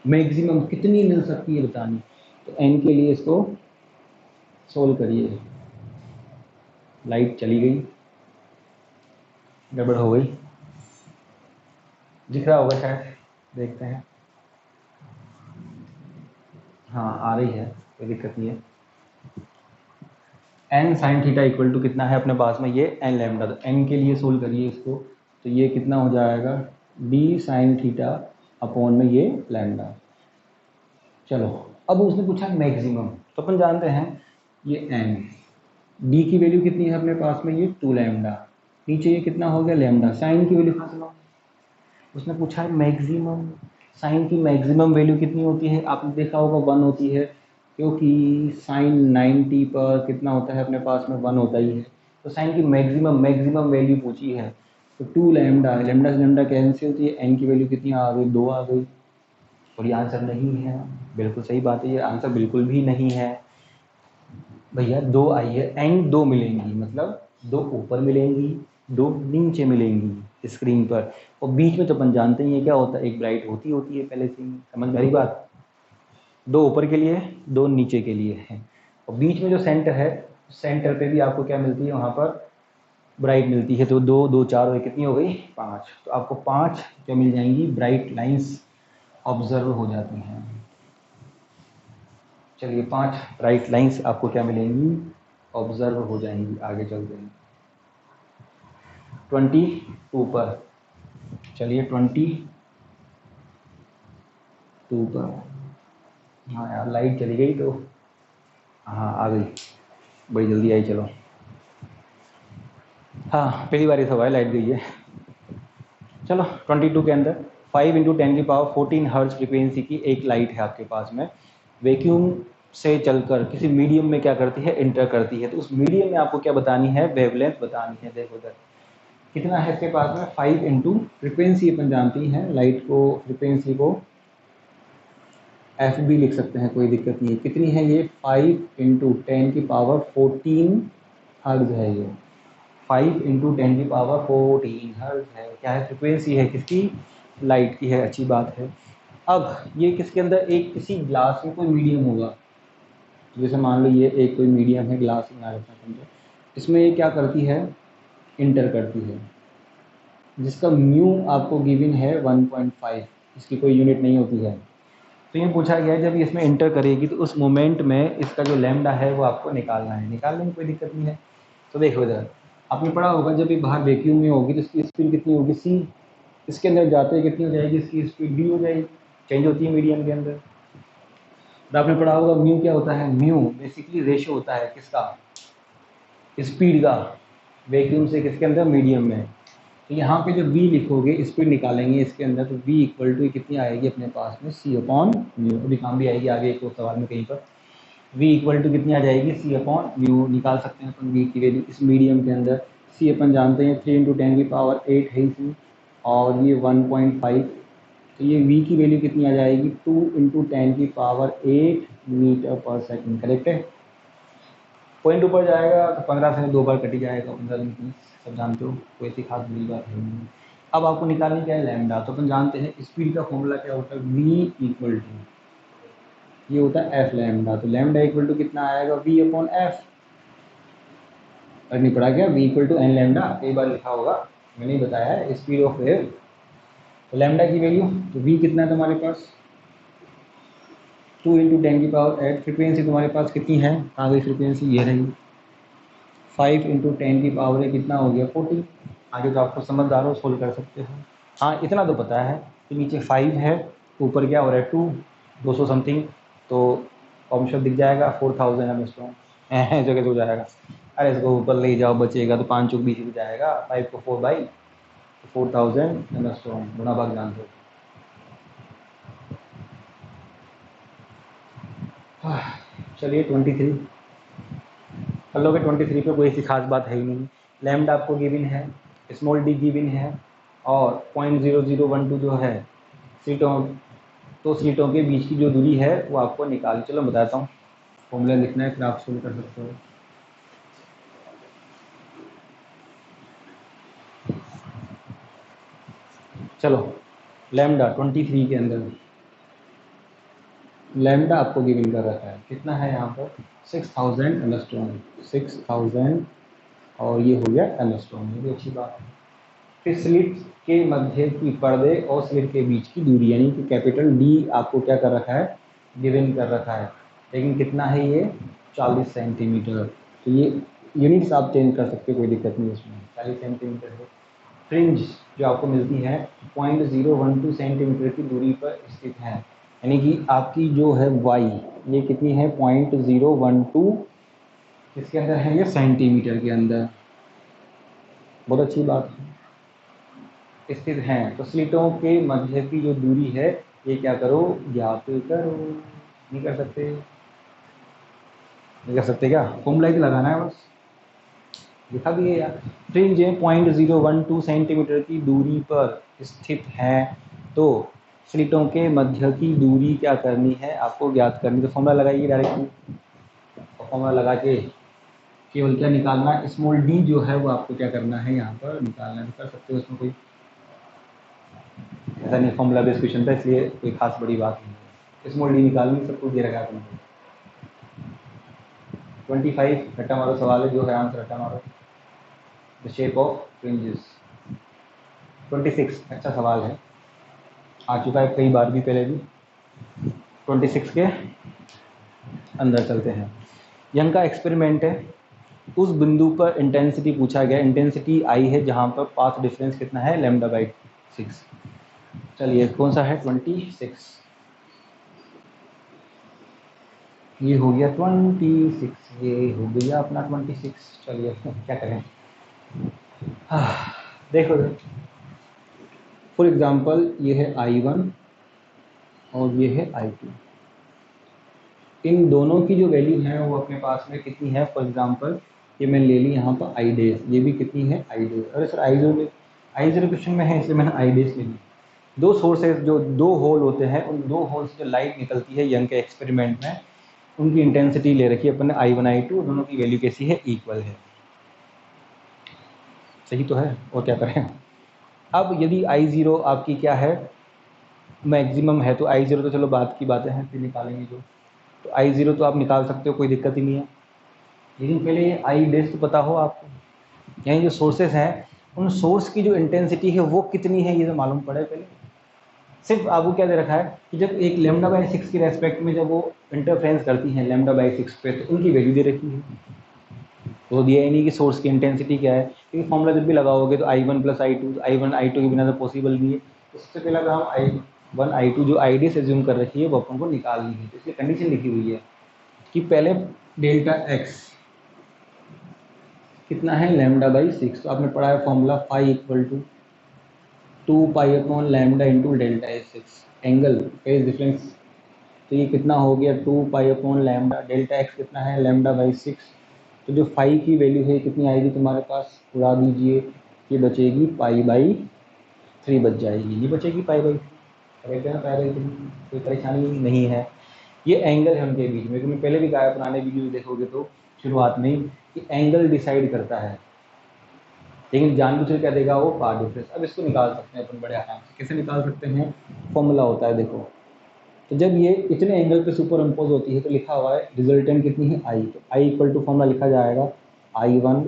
मैक्सिमम कितनी मिल सकती है बतानी। तो n के लिए इसको सोल्व करिए। लाइट चली गई, गड़बड़ हो गई, दिख रहा होगा शायद, देखते हैं। हाँ आ रही है, कोई दिक्कत नहीं है। n sin theta equal to कितना है अपने पास में, ये n लैम्डा। तो n के लिए सोल्व करिए इसको, तो ये कितना हो जाएगा, d sin थीटा अपॉन में ये लैम्डा। चलो अब उसने पूछा मैक्सिमम, तो अपन जानते हैं ये n, d की वैल्यू कितनी है अपने पास में, ये 2 लैम्डा, नीचे ये कितना हो गया लैम्डा, साइन की वैल्यू कहाँ से लाऊं, उसने पूछा है मैक्सिमम। साइन की मैक्सिमम वैल्यू कितनी होती है, आपने देखा होगा 1 होती है, क्योंकि साइन 90 पर कितना होता है अपने पास में 1 होता ही है। तो साइन की मैक्सिमम वैल्यू पूछी है, तो 2 लैम्डा, लैम्डा से लैम्डा कैंसिल होती है, एन की वैल्यू कितनी आ गई, 2 आ गई। और ये आंसर नहीं है, बिल्कुल सही बात है, ये आंसर बिल्कुल भी नहीं है भैया। 2 आई है, एन 2 मिलेंगी, मतलब 2 ऊपर मिलेंगी, 2 नीचे मिलेंगी स्क्रीन पर, और बीच में तो अपन जानते ही है क्या होता है, एक ब्राइट होती है पहले से ही, समझ में आई बात। 2 ऊपर के लिए, 2 नीचे के लिए है, और बीच में जो सेंटर है, सेंटर पे भी आपको क्या मिलती है, वहाँ पर ब्राइट मिलती है। तो 2 2 4 और कितनी हो गई 5, तो आपको 5 क्या मिल जाएंगी, ब्राइट लाइंस ऑब्जर्व हो जाती हैं। चलिए 5 ब्राइट लाइंस आपको क्या मिलेंगी, ऑब्जर्व हो जाएंगी। आगे चलते हैं 22 पर। चलिए 22 पर, हाँ यार लाइट चली गई तो, हाँ आ गई, बड़ी जल्दी आई। चलो हाँ पहली बार ये सब है, लाइट गई है। चलो 22 के अंदर 5 × 10⁻14 हर्ट्ज फ्रीक्वेंसी की एक लाइट है आपके पास में, वैक्यूम से चलकर किसी मीडियम में क्या करती है, इंटर करती है। तो उस मीडियम में आपको क्या बतानी है, वेवलेंथ बतानी है। देखो इधर कितना है इसके पास में, 5 × फ्रीक्वेंसी अपन जानती हैं, लाइट को फ्रीक्वेंसी को एफ भी लिख सकते हैं, कोई दिक्कत नहीं है। कितनी है ये, 5 × 10⁻14 हर्ट्ज है ये, 5 × 10⁻14 हर्ट्ज है। क्या है, फ्रीक्वेंसी है किसकी, लाइट की है, अच्छी बात है। अब ये किसके अंदर, एक किसी ग्लास में कोई मीडियम होगा, जैसे मान लो ये एक कोई मीडियम है, ग्लास बना लेते हैं समझो, इसमें ये क्या करती है, इंटर करती है, जिसका म्यू आपको गिवन है 1.5, इसकी कोई यूनिट नहीं होती है। तो ये पूछा गया है जब ये इसमें इंटर करेगी तो उस मोमेंट में इसका जो लैम्डा है वो आपको निकालना है, निकालने में कोई दिक्कत नहीं है। तो देखो इधर आपने पढ़ा होगा जब ये बाहर वैक्यूम में होगी तो इसकी स्पीड कितनी होगी, सी, इसके अंदर जाते ही कितनी हो जाएगी, इसकी स्पीड डी हो जाएगी, चेंज होती है मीडियम के अंदर। तो आपने पढ़ा होगा म्यू क्या होता है, म्यू बेसिकली रेशियो होता है किसका, स्पीड का, वैक्यूम से किसके अंदर, मीडियम में। तो यहाँ पे जब v लिखोगे स्पीड निकालेंगे इसके अंदर, तो v इक्वल टू कितनी आएगी अपने पास में, c अपॉन म्यू, अभी काम भी आएगी आगे एक और सवाल में कहीं पर। v इक्वल टू कितनी आ जाएगी, c अपॉन म्यू, निकाल सकते हैं अपन v की वैल्यू इस मीडियम के अंदर। c अपन जानते हैं 3 × 10⁸ है इसमें, और ये 1.5, तो ये v की वैल्यू कितनी आ जाएगी, 2 × 10⁸ मीटर पर सेकेंड, करेक्ट है। पॉइंट ऊपर जाएगा तो 15 से 2 बार कटी जाएगा, 15 में 30, सब जानते हो, कोई ऐसी खास बड़ी बात है नहीं। अब आपको निकालनी क्या है, लैम्डा। तो अपन जानते हैं स्पीड का फॉर्मूला क्या होता है, v इक्वल टू, ये होता है f लैम्डा। तो लैम्डा इक्वल टू कितना आएगा, v अपॉन f, और नहीं पढ़ा क्या, v equal to n lambda, कई बार लिखा होगा, मैंने ही बताया है, स्पीड ऑफ वेव। तो लैम्डा की वैल्यू, तो v कितना है तुम्हारे पास, 2 × 10⁸। फ्रिक्वेंसी तुम्हारे पास कितनी है, कहाँ गई फ्रिक्वेंसी, ये रही, 5 × 10⁸ कितना हो गया, 40। आगे तो आपको समझदार हो, सोल्व कर सकते हो। हाँ इतना तो पता है कि नीचे 5 है, ऊपर क्या हो रहा है 2, 200 समथिंग, तो ऑप्शन दिख जाएगा 4000 एमस्ट्रॉन, जगह हो जाएगा। अरे इसको ऊपर ले जाओ, बचेगा तो 5 चौक 20 हो जाएगा, 5 को 4 बाई 4000 एमस्ट्रॉन, गुणा भाग जान दो। चलिए 23 कर लोगे, 23 पे कोई ऐसी खास बात है ही नहीं। लैम्डा आपको गिवन है, स्मॉल डी गिवन है, और 0.0012 जो है सीटों, तो सीटों के बीच की जो दूरी है वो आपको निकाल, चलो बताता हूँ, फॉर्मूला लिखना है फिर आप सोल्व कर सकते हो। चलो लैम्डा 23 के अंदर लैम्डा आपको गिवन कर रखा है, कितना है यहाँ पर 6000 एमस्ट्रॉन, 6000, और ये हो गया एमस्ट्रॉन, ये भी अच्छी बात है। फिर स्लिट के मध्य की, पर्दे और स्लिट के बीच की दूरी, यानी कि कैपिटल डी आपको क्या कर रखा है, गिवन कर रखा है, लेकिन कितना है ये 40 सेंटीमीटर। तो ये यूनिट्स आप चेंज कर सकते हो, कोई दिक्कत नहीं इसमें, 40 सेंटीमीटर है। फ्रिंज जो आपको मिलती है 0.012 सेंटीमीटर की दूरी पर स्थित है, यानी कि आपकी जो है वाई, ये कितनी है 0.012 किसके अंदर है, ये सेंटीमीटर के अंदर, बहुत अच्छी बात है, स्थित हैं। तो स्लिटों के मध्य की जो दूरी है ये क्या करो, ज्ञात करो। नहीं कर सकते, नहीं कर सकते क्या, फॉर्मूला ही लगाना है बस, लिखा भी है यार। फ्रिंज 0.012 सेंटीमीटर की दूरी पर स्थित है, तो स्लिटों के मध्य की दूरी क्या करनी है, आपको ज्ञात करनी। तो फॉर्मूला लगाइए डायरेक्टली, फॉर्मूला लगा के केवल क्या निकालना है, स्मॉल डी जो है वो आपको क्या करना है यहाँ पर निकालना है। कर सकते हो, उसमें कोई ऐसा नहीं, फॉर्मूला बेस्ड क्वेश्चन था इसलिए कोई खास बड़ी बात नहीं है। स्मॉल डी निकालनी, सब कुछ दे रखा है तुमको। 25 रट्टा मारो सवाल है, जो है आंसर रट्टा मारो, द शेप ऑफ फ्रिंजेस। 26 अच्छा सवाल है, आ चुका है कई बार भी पहले भी। 26 के अंदर चलते हैं। यंग का एक्सपेरिमेंट है, उस बिंदु पर इंटेंसिटी पूछा गया, इंटेंसिटी आई है जहाँ पर पाथ डिफरेंस कितना है, λ/6। चलिए कौन सा है 26, ये हो गया 26, ये हो गया अपना 26। चलिए क्या करें, देखो फॉर एग्जांपल ये है I1 और ये है I2, इन दोनों की जो वैल्यू है वो अपने पास में कितनी है। फॉर एग्जांपल ये मैं ले ली यहाँ पर I डैश, ये भी कितनी है I डैश। अरे सर I0 क्वेश्चन में है इसलिए मैंने I डैश ले ली। दो सोर्सेज, जो दो होल होते हैं, उन दो होल से जो लाइट निकलती है यंग के एक्सपेरिमेंट में, उनकी इंटेंसिटी ले रखी है अपन ने I1 I2, दोनों की वैल्यू कैसी है, इक्वल है। सही तो है, और क्या करें। अब यदि I0 आपकी क्या है मैक्सिमम है तो I0 तो चलो बात की बातें हैं, फिर निकालेंगे जो, तो I0 तो आप निकाल सकते हो, कोई दिक्कत ही नहीं है। लेकिन पहले ये I डैश तो पता हो आपको, यानी जो सोर्सेस हैं उन सोर्स की जो इंटेंसिटी है वो कितनी है ये तो मालूम पड़े पहले। सिर्फ आपको क्या दे रखा है कि जब एक λ/6 की रेस्पेक्ट में जब वो इंटरफ्रेंस करती हैं λ/6 पे, तो उनकी वैल्यू दे रखी है। तो दिया ही नहीं कि सोर्स की इंटेंसिटी क्या है, क्योंकि फॉर्मूला जब भी लगाओगे तो I1 + I2, I1 I2 के बिना तो पॉसिबल नहीं है। तो सबसे पहला काम I1 I2 जो आई डैश एज्यूम कर रखी है वो अपन को निकालनी है। तो इसलिए कंडीशन लिखी हुई है कि पहले डेल्टा एक्स कितना है λ/6। तो आपने पढ़ा है formula phi = 2π/λ into delta x angle phase difference. तो ये कितना हो गया 2π/λ, डेल्टा एक्स कितना है λ/6। तो जो फाई की वैल्यू है कितनी आएगी तुम्हारे पास, उड़ा दीजिए, ये बचेगी π/3 बच जाएगी, ये बचेगी π/3। करेक्ट है ना, π/3, कोई परेशानी नहीं है। ये एंगल है उनके बीच में, क्योंकि पहले भी कहा पुराने वीडियो देखोगे तो शुरुआत में कि एंगल डिसाइड करता है, लेकिन जानबूझ के क्या देगा वो पाथ डिफरेंस। अब इसको निकाल सकते हैं अपन बड़े आराम से। कैसे निकाल सकते हैं, फॉर्मूला होता है देखो, तो जब ये इतने एंगल पे सुपर इम्पोज होती है तो लिखा हुआ है रिजल्टेंट कितनी है I। तो I = फॉर्मूला लिखा जाएगा I1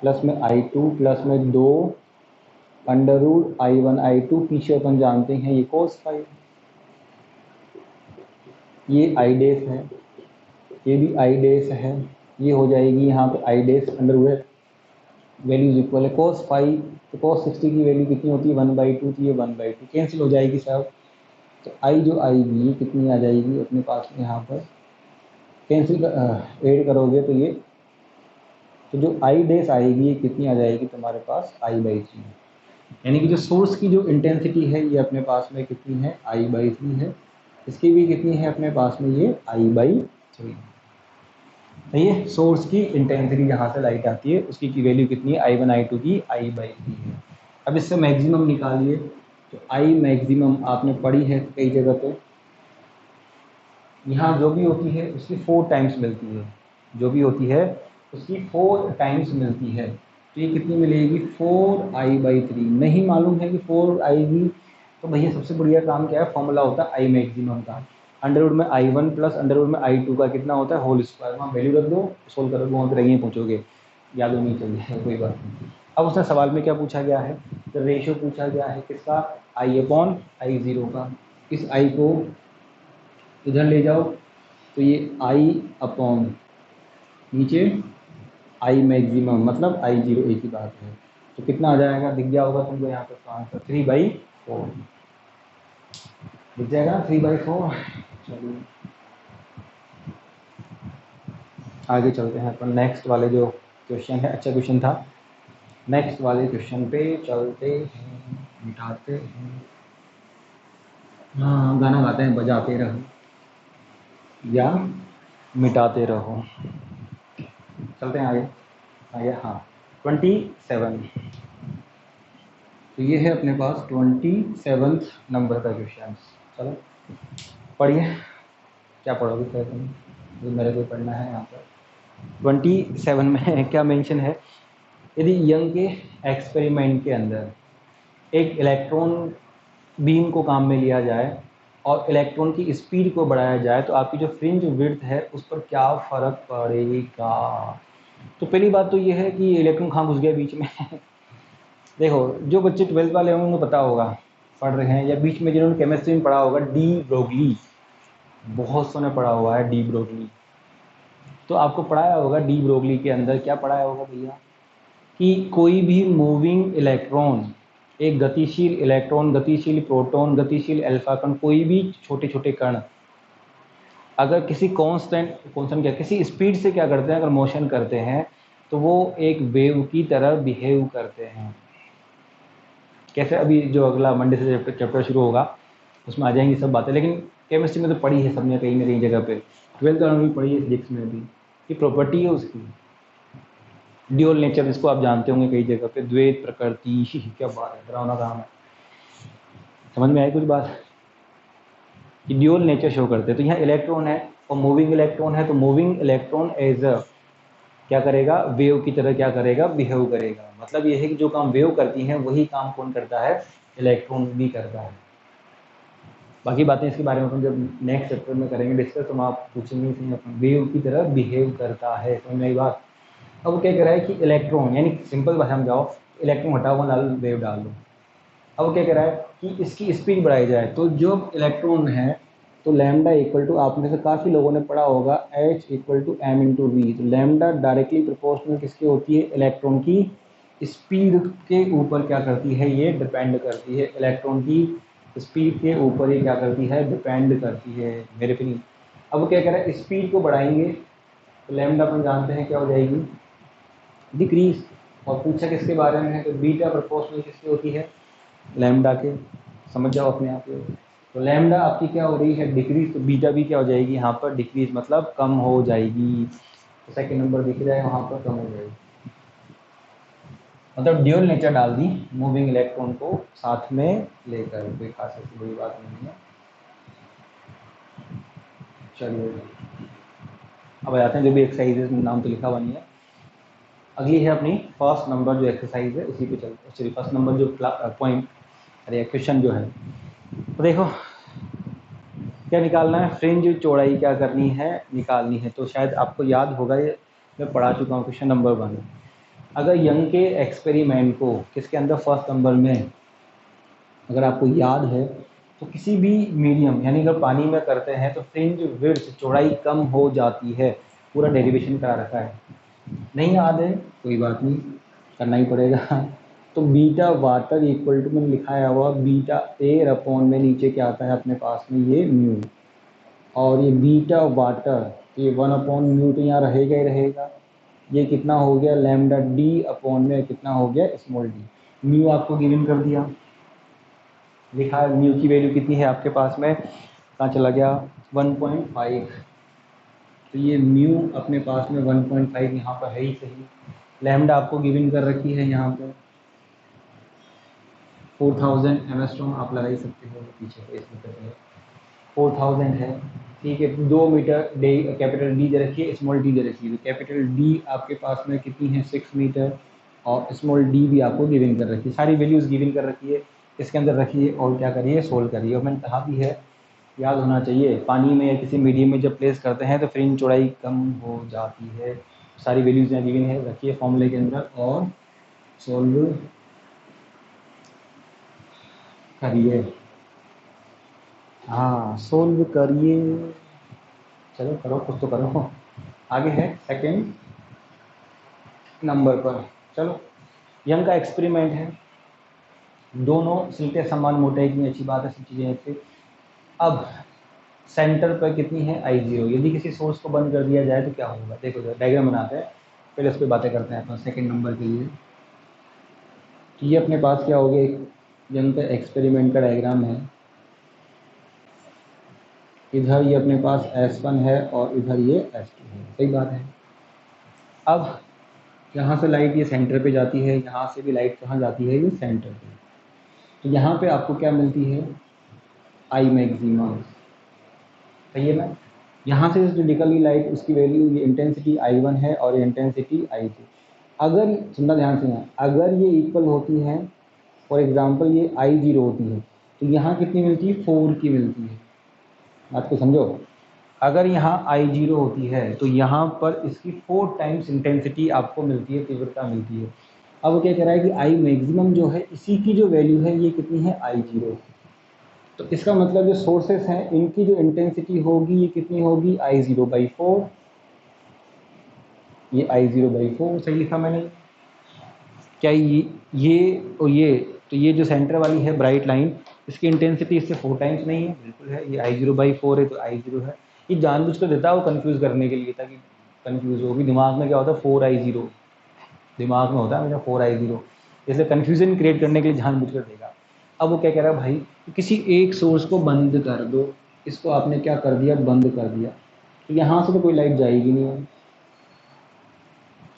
प्लस में I2 प्लस में 2 √I1 I2, पीछे अपन जानते हैं ये cos फाई, ये I डैश है, ये भी I डैश है, ये हो जाएगी यहाँ पे I डैश √ वैल्यूज इक्वल है cos फाई। तो cos 60 की वैल्यू कितनी होती है 1/2, तो ये 1/2 कैंसिल हो जाएगी सब। तो I जो आएगी ये कितनी आ जाएगी अपने पास में, यहाँ पर कैंसिल ऐड करोगे तो ये, तो जो I डैश आएगी ये कितनी आ जाएगी तुम्हारे पास I/3। यानी कि जो सोर्स की जो इंटेंसिटी है ये अपने पास में कितनी है I/3 है, इसकी भी कितनी है अपने पास में ये I/3। तो ये सोर्स की इंटेंसिटी जहाँ से लाइट आती है उसकी की वैल्यू कितनी है I1 I2 की I/3 है। अब इससे मैक्सिमम निकालिए। तो I मैक्सिमम आपने पढ़ी है कई जगह पे, यहाँ जो भी होती है उसकी 4 टाइम्स मिलती है, जो भी होती है उसकी 4 टाइम्स मिलती है। तो ये कितनी मिलेगी 4I/3। नहीं मालूम है कि 4 आएगी तो भैया सबसे बढ़िया काम क्या है, फॉर्मूला होता है I मैक्सिमम का, अंडरवुड में I1 प्लस अंडरवुड में I2 का कितना होता है होल स्क्वायर। वहाँ वैल्यू रख दो, सोल्व करोगे वहाँ पर यहीं पहुँचोगे, याद नहीं चल जाएगा कोई बात नहीं। अब उसने सवाल में क्या पूछा गया है, तो रेशियो पूछा गया है किसका I/I0 का। इस I को इधर ले जाओ तो ये I/ नीचे I मैक्सिमम मतलब I0, एक ही बात है। तो कितना आ जाएगा, दिख गया होगा तुमको यहाँ पर आंसर 3/4 दिख जाएगा ना, 3/4। चलिए आगे चलते हैं अपन, नेक्स्ट वाले जो क्वेश्चन है, अच्छा क्वेश्चन था। नेक्स्ट वाले क्वेश्चन पे चलते हैं, मिटाते हैं, हाँ गाना गाते हैं, बजाते रहो या मिटाते रहो। चलते हैं आगे आगे। हाँ 27, तो ये है अपने पास 27 नंबर का क्वेश्चन। चलो पढ़िए, क्या पढ़ोगे फिर तुम, जो मेरे को पढ़ना है। यहाँ पर 27 में क्या मेंशन है, यदि यंग के एक्सपेरिमेंट के अंदर एक इलेक्ट्रॉन बीम को काम में लिया जाए और इलेक्ट्रॉन की स्पीड को बढ़ाया जाए तो आपकी जो फ्रिंज विड्थ है उस पर क्या फ़र्क पड़ेगा। तो पहली बात तो ये है कि इलेक्ट्रॉन कहाँ घुस गया बीच में देखो जो बच्चे 12th वाले होंगे उनको पता होगा, पढ़ रहे हैं, या बीच में जिन्होंने केमिस्ट्री में पढ़ा होगा, डी ब्रोगली, बहुत सौ ने पढ़ा हुआ है डी ब्रोगली। तो आपको पढ़ाया होगा डी ब्रोगली के अंदर क्या पढ़ाया होगा भैया, कि कोई भी मूविंग इलेक्ट्रॉन, एक गतिशील इलेक्ट्रॉन, गतिशील प्रोटॉन, गतिशील अल्फा कण, कोई भी छोटे छोटे कण अगर किसी कांस्टेंट क्या किसी स्पीड से क्या करते हैं, अगर मोशन करते हैं तो वो एक वेव की तरह बिहेव करते हैं। कैसे, अभी जो अगला मंडे से चैप्टर शुरू होगा उसमें आ जाएंगी सब बातें, लेकिन केमिस्ट्री में तो पढ़ी है सबने कहीं ना कहीं जगह पे, 12th में भी पढ़ी है, फिजिक्स में भी, कि प्रॉपर्टी है उसकी ड्यूअल नेचर, जिसको आप जानते होंगे कई जगह पे, द्वैत प्रकृति। क्या बात है, डरावना काम है, समझ में आई कुछ बात, कि ड्यूअल नेचर शो करते हैं। तो यहाँ इलेक्ट्रॉन है और मूविंग इलेक्ट्रॉन है, तो मूविंग इलेक्ट्रॉन एज अ क्या करेगा, वेव की तरह क्या करेगा, बिहेव करेगा। मतलब ये है कि जो काम वेव करती हैं वही काम कौन करता है, इलेक्ट्रॉन भी करता है। बाकी बातें इसके बारे में अपन जब नेक्स्ट चैप्टर में करेंगे डिस्कस, तो आप पूछेंगे कि वेव की तरह बिहेव करता है, समझ में आई बात। अब क्या कह रहा है कि इलेक्ट्रॉन, यानी सिंपल भाषा में जाओ, इलेक्ट्रॉन हटाओ वहाँ डाल, वेव डाल दो। अब क्या कह रहा है कि इसकी स्पीड बढ़ाई जाए, तो जो इलेक्ट्रॉन है तो लैम्डा इक्वल टू, आप में से काफ़ी लोगों ने पढ़ा होगा H equal to m into v. तो लैम्डा डायरेक्टली प्रोपोर्शनल किसकी होती है, इलेक्ट्रॉन की स्पीड के ऊपर क्या करती है, ये डिपेंड करती है। इलेक्ट्रॉन की स्पीड के ऊपर ये क्या करती है, डिपेंड करती है मेरे पे नहीं। अब क्या कह रहा है, स्पीड को बढ़ाएंगे तो लैम्डा अपन जानते हैं क्या हो जाएगी, डिक्रीज। और पूछा किसके बारे में है, तो बीटा प्रोपोर्शनल किसकी होती है, लैम्डा के। समझ जाओ अपने आप को। तो लैम्डा आपकी क्या हो रही है, डिक्रीज, तो बीटा भी क्या हो जाएगी यहाँ पर, डिक्रीज, मतलब कम हो जाएगी। तो सेकंड नंबर दिख रहा है वहाँ पर, कम हो जाएगी, मतलब ड्यूल नेचर डाल दी मूविंग इलेक्ट्रॉन को साथ में लेकर, कोई खास ऐसी बड़ी बात नहीं है। चलिए अब आते हैं, जो भी एक्सरसाइजेज में नाम तो लिखा हुआ नहीं है। अगली है अपनी फर्स्ट नंबर जो एक्सरसाइज है, उसी पे चलते हैं। चलिए फर्स्ट नंबर जो पॉइंट, अरे क्वेश्चन जो है, तो देखो क्या निकालना है, फ्रिंज चौड़ाई क्या करनी है, निकालनी है। तो शायद आपको याद होगा, ये मैं पढ़ा चुका हूँ, क्वेश्चन नंबर 1। अगर यंग के एक्सपेरिमेंट को किसके अंदर, फर्स्ट नंबर में, अगर आपको याद है तो किसी भी मीडियम, यानी अगर पानी में करते हैं तो फ्रिंज विड्थ, चौड़ाई कम हो जाती है। पूरा डेरिवेशन करा रखा है, नहीं याद है कोई बात नहीं, करना ही पड़ेगा। तो बीटा वाटर इक्वल टू, मैंने लिखाया हुआ बीटा एयर अपॉन में, नीचे क्या आता है अपने पास में, ये म्यू, और ये बीटा वाटर, ये 1/म्यू तो यहाँ रहेगा ही रहेगा। ये कितना हो गया, लैम्डा डी अपॉन में कितना हो गया, स्मॉल डी। म्यू आपको गिवन कर दिया, लिखा है म्यू की वैल्यू कितनी है आपके पास में, कहाँ चला गया, 1.5। तो ये म्यू अपने पास में 1.5 यहाँ पर है ही सही। लैम्डा आपको गिवन कर रखी है यहाँ पर 4000 एमस्ट्रॉम, आप लगा ही सकते हो पीछे पे, इसमें करते हैं 4000 है, ठीक है। 2 मीटर डे, कैपिटल डी दे रखी है, स्मॉल डी दे रखी है। तो कैपिटल डी आपके पास में कितनी है, 6 मीटर, और स्मॉल डी भी आपको गिवन कर रखी है, सारी वैल्यूज़ गिवन कर रखी है, इसके अंदर रखिए और क्या करिए, सोल्व करिए। और मैंने कहा भी है, याद होना चाहिए, पानी में या किसी मीडियम में जब प्लेस करते हैं तो फ्रिंज चौड़ाई कम हो जाती है। सारी वैल्यूज़ यहाँ गिवन है, रखिए फॉर्मूले के अंदर और सोल्व करिए। हाँ सोल्व करिए, चलो करो, कुछ तो करो। आगे है सेकंड नंबर पर, चलो यंग का एक्सपेरिमेंट है, दोनों सिल्के समान मोटाई की, अच्छी बात है, सब चीज़ें अच्छी। अब सेंटर पर कितनी है, I0। यदि किसी सोर्स को बंद कर दिया जाए तो क्या होगा, देखो डायग्राम बनाते हैं, पहले उस पर बातें करते हैं अपन सेकंड नंबर के लिए। तो ये अपने पास क्या हो गया, एक यंग का एक्सपेरिमेंट का डायग्राम है। इधर ये अपने पास S1 है और इधर ये S2 है, सही बात है। अब यहाँ से लाइट ये सेंटर पे जाती है, यहाँ से भी लाइट कहाँ जाती है, ये सेंटर पे। तो यहाँ पे आपको क्या मिलती है, I मैक्सिमम, सही है ना। यहाँ से जो निकल रही लाइट, उसकी वैल्यू, ये इंटेंसिटी I1 है और ये इंटेंसिटी I2। अगर सुनना ध्यान से, यहाँ अगर ये इक्वल होती है, फॉर एग्जांपल ये I0 होती है, तो यहाँ कितनी मिलती है, 4 की मिलती है। बात को समझो, अगर यहाँ I0 होती है तो यहाँ पर इसकी 4 टाइम्स इंटेंसिटी आपको मिलती है, तीव्रता मिलती है। अब क्या कह रहा है कि I मैक्सिमम जो है, इसी की जो वैल्यू है ये कितनी है, I0। तो इसका मतलब जो सोर्सेस हैं इनकी जो इंटेंसिटी होगी ये कितनी होगी, I0/4। ये I0/4 सही लिखा मैंने क्या, ये और ये, तो ये जो सेंटर वाली है ब्राइट लाइन, इसकी इंटेंसिटी इससे 4 टाइम्स नहीं है, बिल्कुल है, ये I0/4 है तो I0 है। ये जानबूझ कर देता है वो कंफ्यूज करने के लिए, ताकि कंफ्यूज हो भी, दिमाग में क्या होता है 4I0, दिमाग में होता है मेरा 4I0, इसलिए कन्फ्यूजन क्रिएट करने के लिए जानबूझ कर देगा। अब वो क्या कह रहा है भाई, किसी एक सोर्स को बंद कर दो, इसको आपने क्या कर दिया, बंद कर दिया, तो यहाँ से तो कोई लाइट जाएगी नहीं है।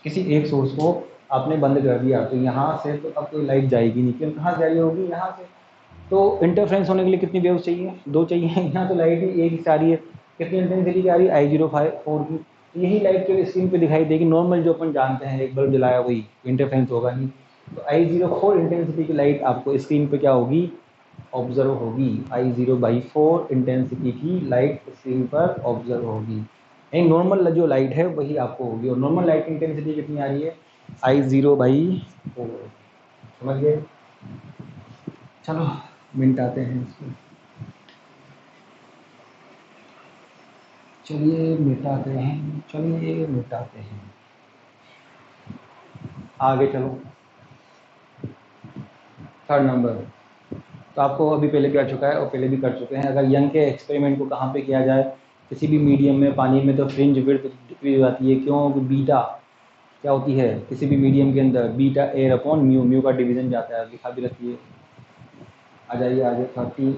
किसी एक सोर्स को आपने बंद कर दिया तो यहाँ से तो अब कोई लाइट जाएगी नहीं, क्योंकि कहाँ से आई होगी, यहाँ से। तो इंटरफ्रेंस होने के लिए कितनी वेव्स चाहिए, 2 चाहिए। यहाँ तो लाइट ही एक ही आ रही है, कितनी इंटेंसिटी की आ रही है, I0/4 की। यही लाइट केवल स्क्रीन पे दिखाई देगी, नॉर्मल जो अपन जानते हैं, एक बल्ब जलाया वही इंटरफ्रेंस होगा नहीं। तो I0/4 इंटेंसिटी की लाइट आपको स्क्रीन पे क्या होगी, ऑब्जर्व होगी, I0/4 इंटेंसिटी की लाइट स्क्रीन पर ऑब्जर्व होगी। एक नॉर्मल जो लाइट है वही आपको होगी, और नॉर्मल लाइट की इंटेंसिटी कितनी आ रही है, I0/4। समझ गए? चलो मिटाते हैं इसको, चलिए मिटाते हैं। आगे चलो, थर्ड नंबर। तो आपको अभी पहले भी आ चुका है और पहले भी कर चुके हैं। अगर यंग के एक्सपेरिमेंट को कहाँ पे किया जाए, किसी भी मीडियम में, पानी में, तो फ्रिंज विड्थ डिक्रीज हो जाती है। क्यों? बीटा क्या होती है किसी भी मीडियम के अंदर, beta air upon mu, mu का डिवीजन जाता है, लिखा भी रखी है। आ जाइए आगे, 13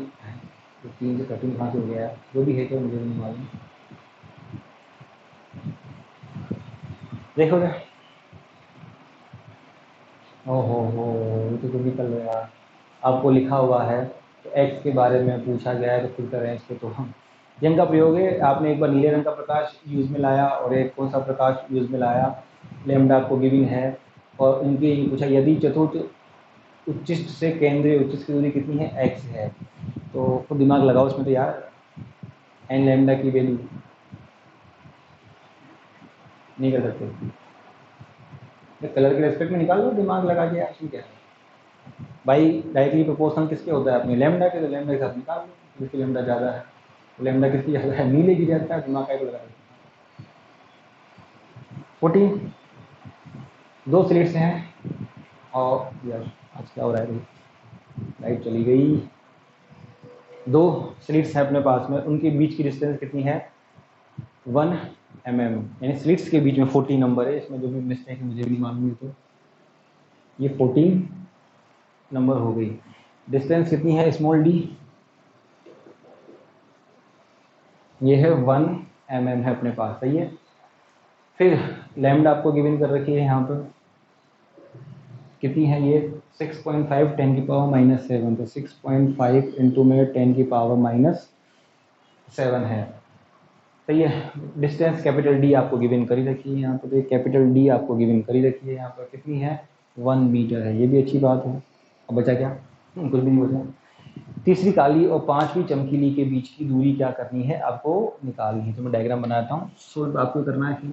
से 13 कहाँ से हो गया है, जो भी है तो मुझे नहीं मालूम। देखो ओहो, ये तो निकल गया। आपको लिखा हुआ है तो एक्स के बारे में पूछा गया है तो फिर करें इसको। तो हम यंग का प्रयोग है, आपने एक बार नीले रंग का प्रकाश यूज में लाया और एक कौन सा प्रकाश यूज में लाया, लैम्डा आपको गिविंग है। और उनके ये पूछा यदि चतुर्थ उच्चिष्ट से केंद्रीय उच्चिष्ट की दूरी कितनी है, एक्स है। तो खुद दिमाग लगाओ उसमें तो यार, एन लैम्डा की वैल्यू नहीं कर सकते, कलर के रेस्पेक्ट में निकाल लो दिमाग लगा के यार, ठीक है भाई। डायरेक्टली प्रोपोर्शनल किसके होता है, अपने लैम्डा के, तो लैम्डा के साथ निकाल लो, जिसकी लैम्डा ज़्यादा है। लैम्डा किसकी ज़्यादा है, नीले की ज़्यादा है, दिमाग का लगा। 14 दो स्लिट्स हैं, और यार आज क्या हो रहा है भाई, लाइट चली गई। दो स्लिट्स हैं अपने पास में, उनके बीच की डिस्टेंस कितनी है, 1 mm, यानी स्लिट्स के बीच में 14 नंबर है। इसमें जो भी मिस्टेक है मुझे भी नहीं मालूम है, तो ये 14 नंबर हो गई। डिस्टेंस कितनी है, स्मॉल डी, ये है 1 mm है अपने पास, सही है। फिर लैम्डा आपको गिवन कर रखी है यहाँ पर, कितनी है ये, 6.5 10⁻⁻7, तो 6.5 इंटू में 10⁻⁻7 है, सही है। डिस्टेंस कैपिटल डी आपको गिवन करी रखी है यहाँ पर, तो कैपिटल डी आपको गिवन करी रखी है यहाँ पर, कितनी है, 1 मीटर है, ये भी अच्छी बात है। अब बचा क्या, कुछ भी नहीं बचा। तीसरी काली और पांचवी चमकीली के बीच की दूरी क्या करनी है, आपको निकालनी है। तो मैं डायग्राम बनाता हूँ, सोल्व आपको करना है।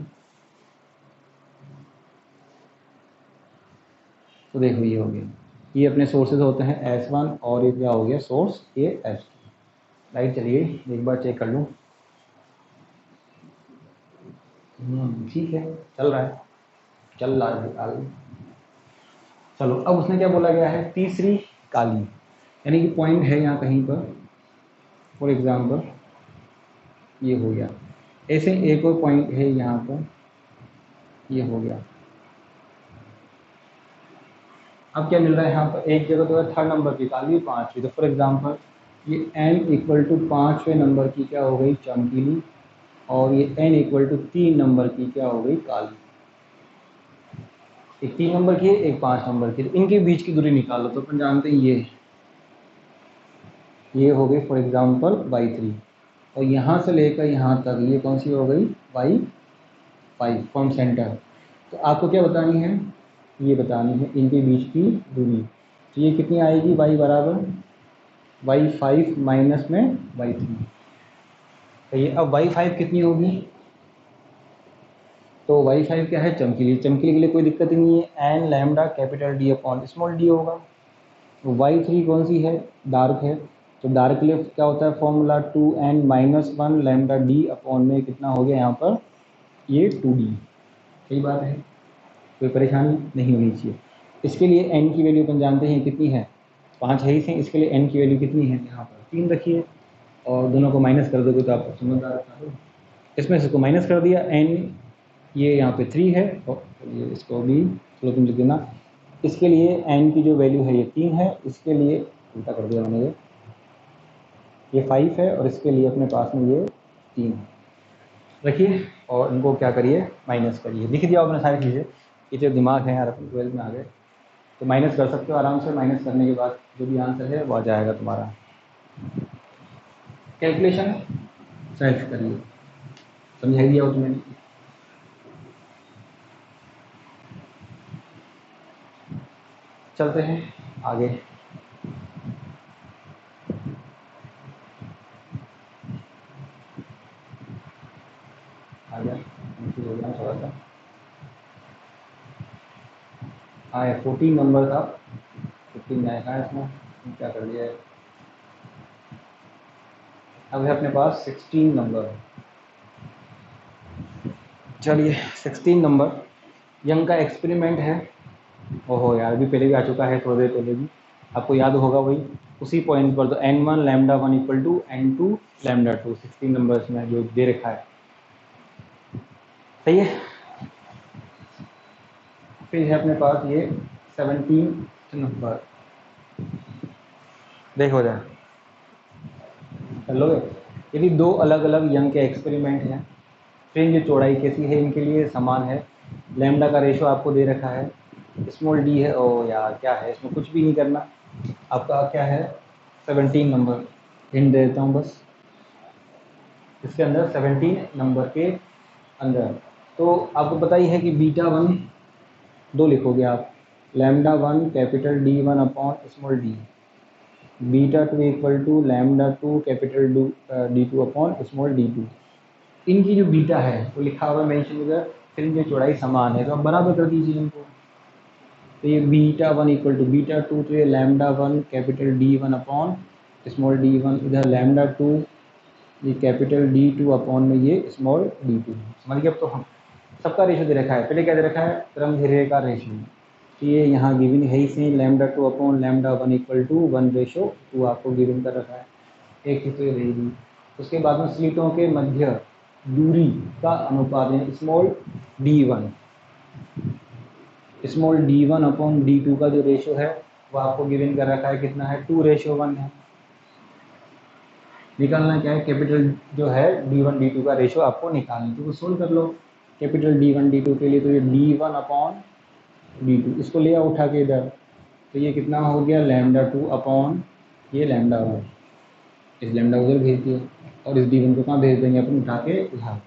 तो देखो ये हो गया, ये अपने सोर्सेज होते हैं S1, और ये क्या हो गया, सोर्स ये S2। लाइट चलिए एक बार चेक कर लूँ, ठीक है, चल रहा है, आगे। चलो अब उसने क्या बोला गया है, तीसरी काली, यानी कि पॉइंट है यहाँ कहीं पर, फॉर एग्जांपल ये हो गया, ऐसे एक और पॉइंट है यहाँ पर, ये हो गया। अब क्या मिल रहा है यहाँ पर, एक जगह तो है थर्ड नंबर की काली, पांचवी, तो फॉर एग्जांपल ये n इक्वल टू 5वें नंबर की क्या हो गई, चमकीली, और ये n इक्वल टू 3 नंबर की क्या हो गई, काली। एक 3 नंबर की है, एक 5 नंबर की, तो इनके बीच की दूरी निकालो। तो अपन जानते हैं ये हो गई फॉर एग्जांपल y3, और यहाँ से लेकर यहाँ तक ये कौन सी हो गई, y5 फ्रॉम सेंटर। तो आपको क्या बतानी है, ये बतानी है इनके बीच की दूरी। तो ये कितनी आएगी, y बराबर y5 माइनस में y3। तो ये अब y5 कितनी होगी, तो y5 क्या है, चमकीली, चमकीली के लिए कोई दिक्कत ही नहीं है, n lambda capital D upon small d होगा। तो y3 कौन सी है, डार्क है, तो डार्क के लिए क्या होता है formula, 2n-1 lambda d upon में कितना हो गया यहाँ पर, ये 2d। सही बात है, कोई परेशानी नहीं होनी चाहिए। इसके लिए n की वैल्यू अपन जानते हैं कितनी है, 5 है ही से, इसके लिए n की वैल्यू कितनी है, यहाँ पर 3 रखिए, और दोनों को माइनस कर दोगे तो आपको समझदार था। इसमें से इसको माइनस कर दिया, n ये यहाँ पे 3 है, और ये इसको भी चलो तुम लिख देना। इसके लिए n की जो वैल्यू है ये 3 है, इसके लिए उल्टा कर दिया मैंने, ये 5 है, और इसके लिए अपने पास में ये 3 है। रखिए और इनको क्या करिए, माइनस करिए। लिख दिया आपने सारी चीज़ें, इतने दिमाग है यार, अपन 12 में आ गए। तो माइनस कर सकते हो आराम से, माइनस करने के बाद जो भी आंसर है वो आ जाएगा तुम्हारा। कैलकुलेशन सेल्फ करिए, समझाई दिया हो तुम्हें। चलते हैं आगे। आ गया, कंफ्यूज हो गया थोड़ा सा। हाँ, 14 नंबर था, 15 आया है इसमें, क्या कर दिया है। अब है अपने पास 16 नंबर। चलिए 16 नंबर यंग का एक्सपेरिमेंट है। ओहो यार, अभी पहले भी आ चुका है, थोड़ी देर पहले भी, आपको याद होगा वही उसी पॉइंट पर। तो n1 lambda 1 equal to n2 lambda 2, 16 numbers में जो दे रखा है, सही है। फिर है अपने पास ये 17 नंबर, देखो जरा कर लोगे। यदि दो अलग अलग यंग के एक्सपेरिमेंट हैं, फ्रिंज चौड़ाई कैसी है इनके लिए समान है, लैम्डा का रेशो आपको दे रखा है, स्मॉल डी है। ओ यार क्या है, इसमें कुछ भी नहीं करना, आपका क्या है 17 नंबर, हिंट दे देता हूँ बस, इसके अंदर 17 नंबर के अंदर तो आपको पता ही है कि बीटा 1 दो लिखोगे आप, lambda 1 capital D1 upon small d, beta 2 equal to lambda 2 capital D2 upon small D2। इनकी जो बीटा है वो लिखा हुआ मेंशन इधर, फिर इनकी चौड़ाई समान है तो आप बराबर कर दीजिए इनको। तो ये बीटा 1 इक्वल टू बीटा 2, तो ये lambda 1 capital D1 upon small D1, इधर लैम्डा 2 ये कैपिटल D2 अपॉन में ये स्मॉल D2। समझ गए। अब तो हम सबका रेशो दे रखा है, पहले क्या दे रखा है क्रम घेरे का रेशो, तो ये यहाँ गिवन है ही से lambda 2 upon lambda 1 equal to 1:2 आपको गिवन कर रखा है, एक ही तो ये रहेगी। उसके बाद में स्लिटों के मध्य दूरी का अनुपात है small D1, small D1 upon D2 का जो रेशो है वो आपको गिवन कर रखा है, कितना है 2:1 है। निकालना क्या है, कैपिटल जो है D1 D2 का रेशो आपको निकालना, तो वो सोल्व कर लो। कैपिटल D1 D2 के लिए तो ये D1 अपॉन D2, इसको ले आओ उठा के इधर, तो ये कितना हो गया लैम्डा 2 अपॉन ये लैम्डा 1, इस लैम्डा उधर भेज दिया और इस D1 को कहाँ भेज देंगे अपन उठा के यहाँ,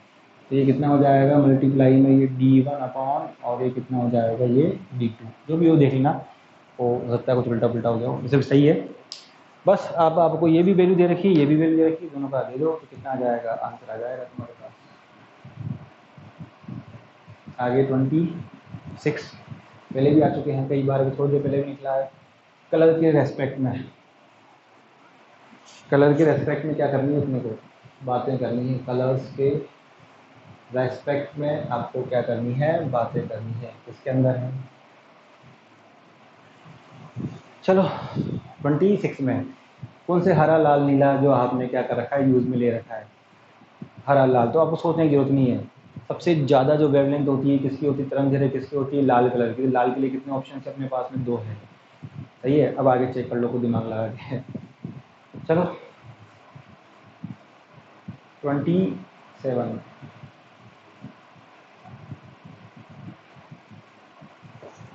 तो ये कितना हो जाएगा मल्टीप्लाई में ये D1 अपॉन और ये कितना हो जाएगा ये D2, जो भी हो देख लेना, हो सकता है कुछ उल्टा पुल्टा हो गया हो, वैसे भी सही है। बस आप आपको ये भी वैल्यू दे रखी है, ये भी वैल्यू दे रखी है, दोनों का दे दो तो कितना आ जाएगा, आंसर आ जाएगा तुम्हारे पास। आगे 26 पहले भी आ चुके हैं कई बार, अभी थोड़ी देर पहले भी निकला है। कलर के रेस्पेक्ट में, कलर के रेस्पेक्ट में क्या करनी है अपने को, बातें करनी है। कलर्स के रेस्पेक्ट में आपको क्या करनी है, बातें करनी है, इसके अंदर है। चलो 26 में कौन से हरा लाल नीला जो आपने क्या कर रखा है यूज़ में ले रखा है, हरा लाल तो आपको सोचने की जरूरत नहीं है। सबसे ज़्यादा जो वेवलेंथ होती है किसकी होती है, तरंग दैर्घ्य किसकी होती है, लाल कलर की। लाल के लिए कितने ऑप्शन है अपने पास में, 2 है, सही है। अब आगे चेक कर लो, को दिमाग लगा के। चलो 27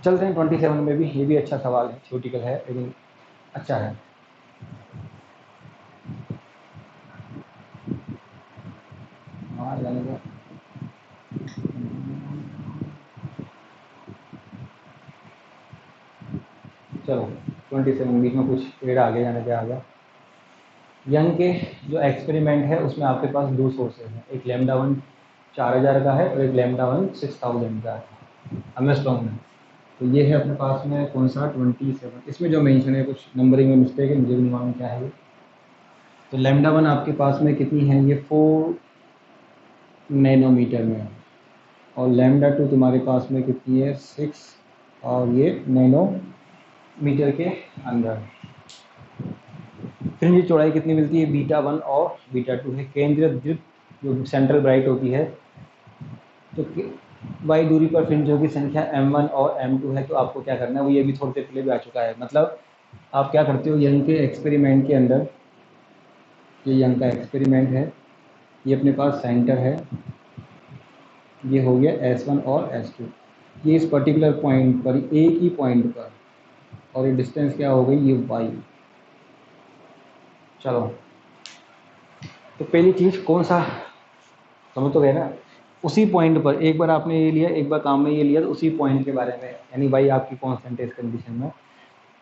चलते हैं। 27 में भी ये भी अच्छा सवाल है, थ्योरेटिकल है लेकिन अच्छा है। हाँ जाने दो। चलो 27 बीच में कुछ पेड़ आगे जाने के आ गया। यंग के जो एक्सपेरिमेंट है उसमें आपके पास 2 सोर्सेज हैं, एक लैम्डा 1 4000 का है और एक लैम्डा 1 6000 का है एंगस्ट्रॉम में। तो ये है अपने पास में कौन सा 27, इसमें जो मेंशन है कुछ नंबरिंग में मिस्टेक है, मुझे भी नहीं मालूम क्या है ये। तो लैम्डा 1 आपके पास में कितनी है, ये 4 नैनोमीटर में, और लैम्डा 2 तुम्हारे पास में कितनी है 6 और ये नैनोमीटर के अंदर। फिर ये चौड़ाई कितनी मिलती है, बीटा 1 और बीटा 2 है। केंद्रीय दीप्त जो सेंट्रल ब्राइट होती है, तो वाई दूरी पर फ्रिंजों की संख्या m1 और m2 है। तो आपको क्या करना है, वो ये भी थोड़ी देर पहले भी आ चुका है। मतलब आप क्या करते हो, यंग के एक्सपेरिमेंट के अंदर, ये यंग का एक्सपेरिमेंट है, ये अपने पास सेंटर है, ये हो गया S1 और S2, ये इस पर्टिकुलर पॉइंट पर, एक ही पॉइंट पर, और ये डिस्टेंस क्या हो गई, ये y। चलो तो पहली चीज़ कौन सा, समझ तो गए ना, उसी पॉइंट पर एक बार आपने ये लिया, एक बार काम में ये लिया, तो उसी पॉइंट के बारे में, यानी भाई आपकी कांस्टेंट है इस कंडीशन में।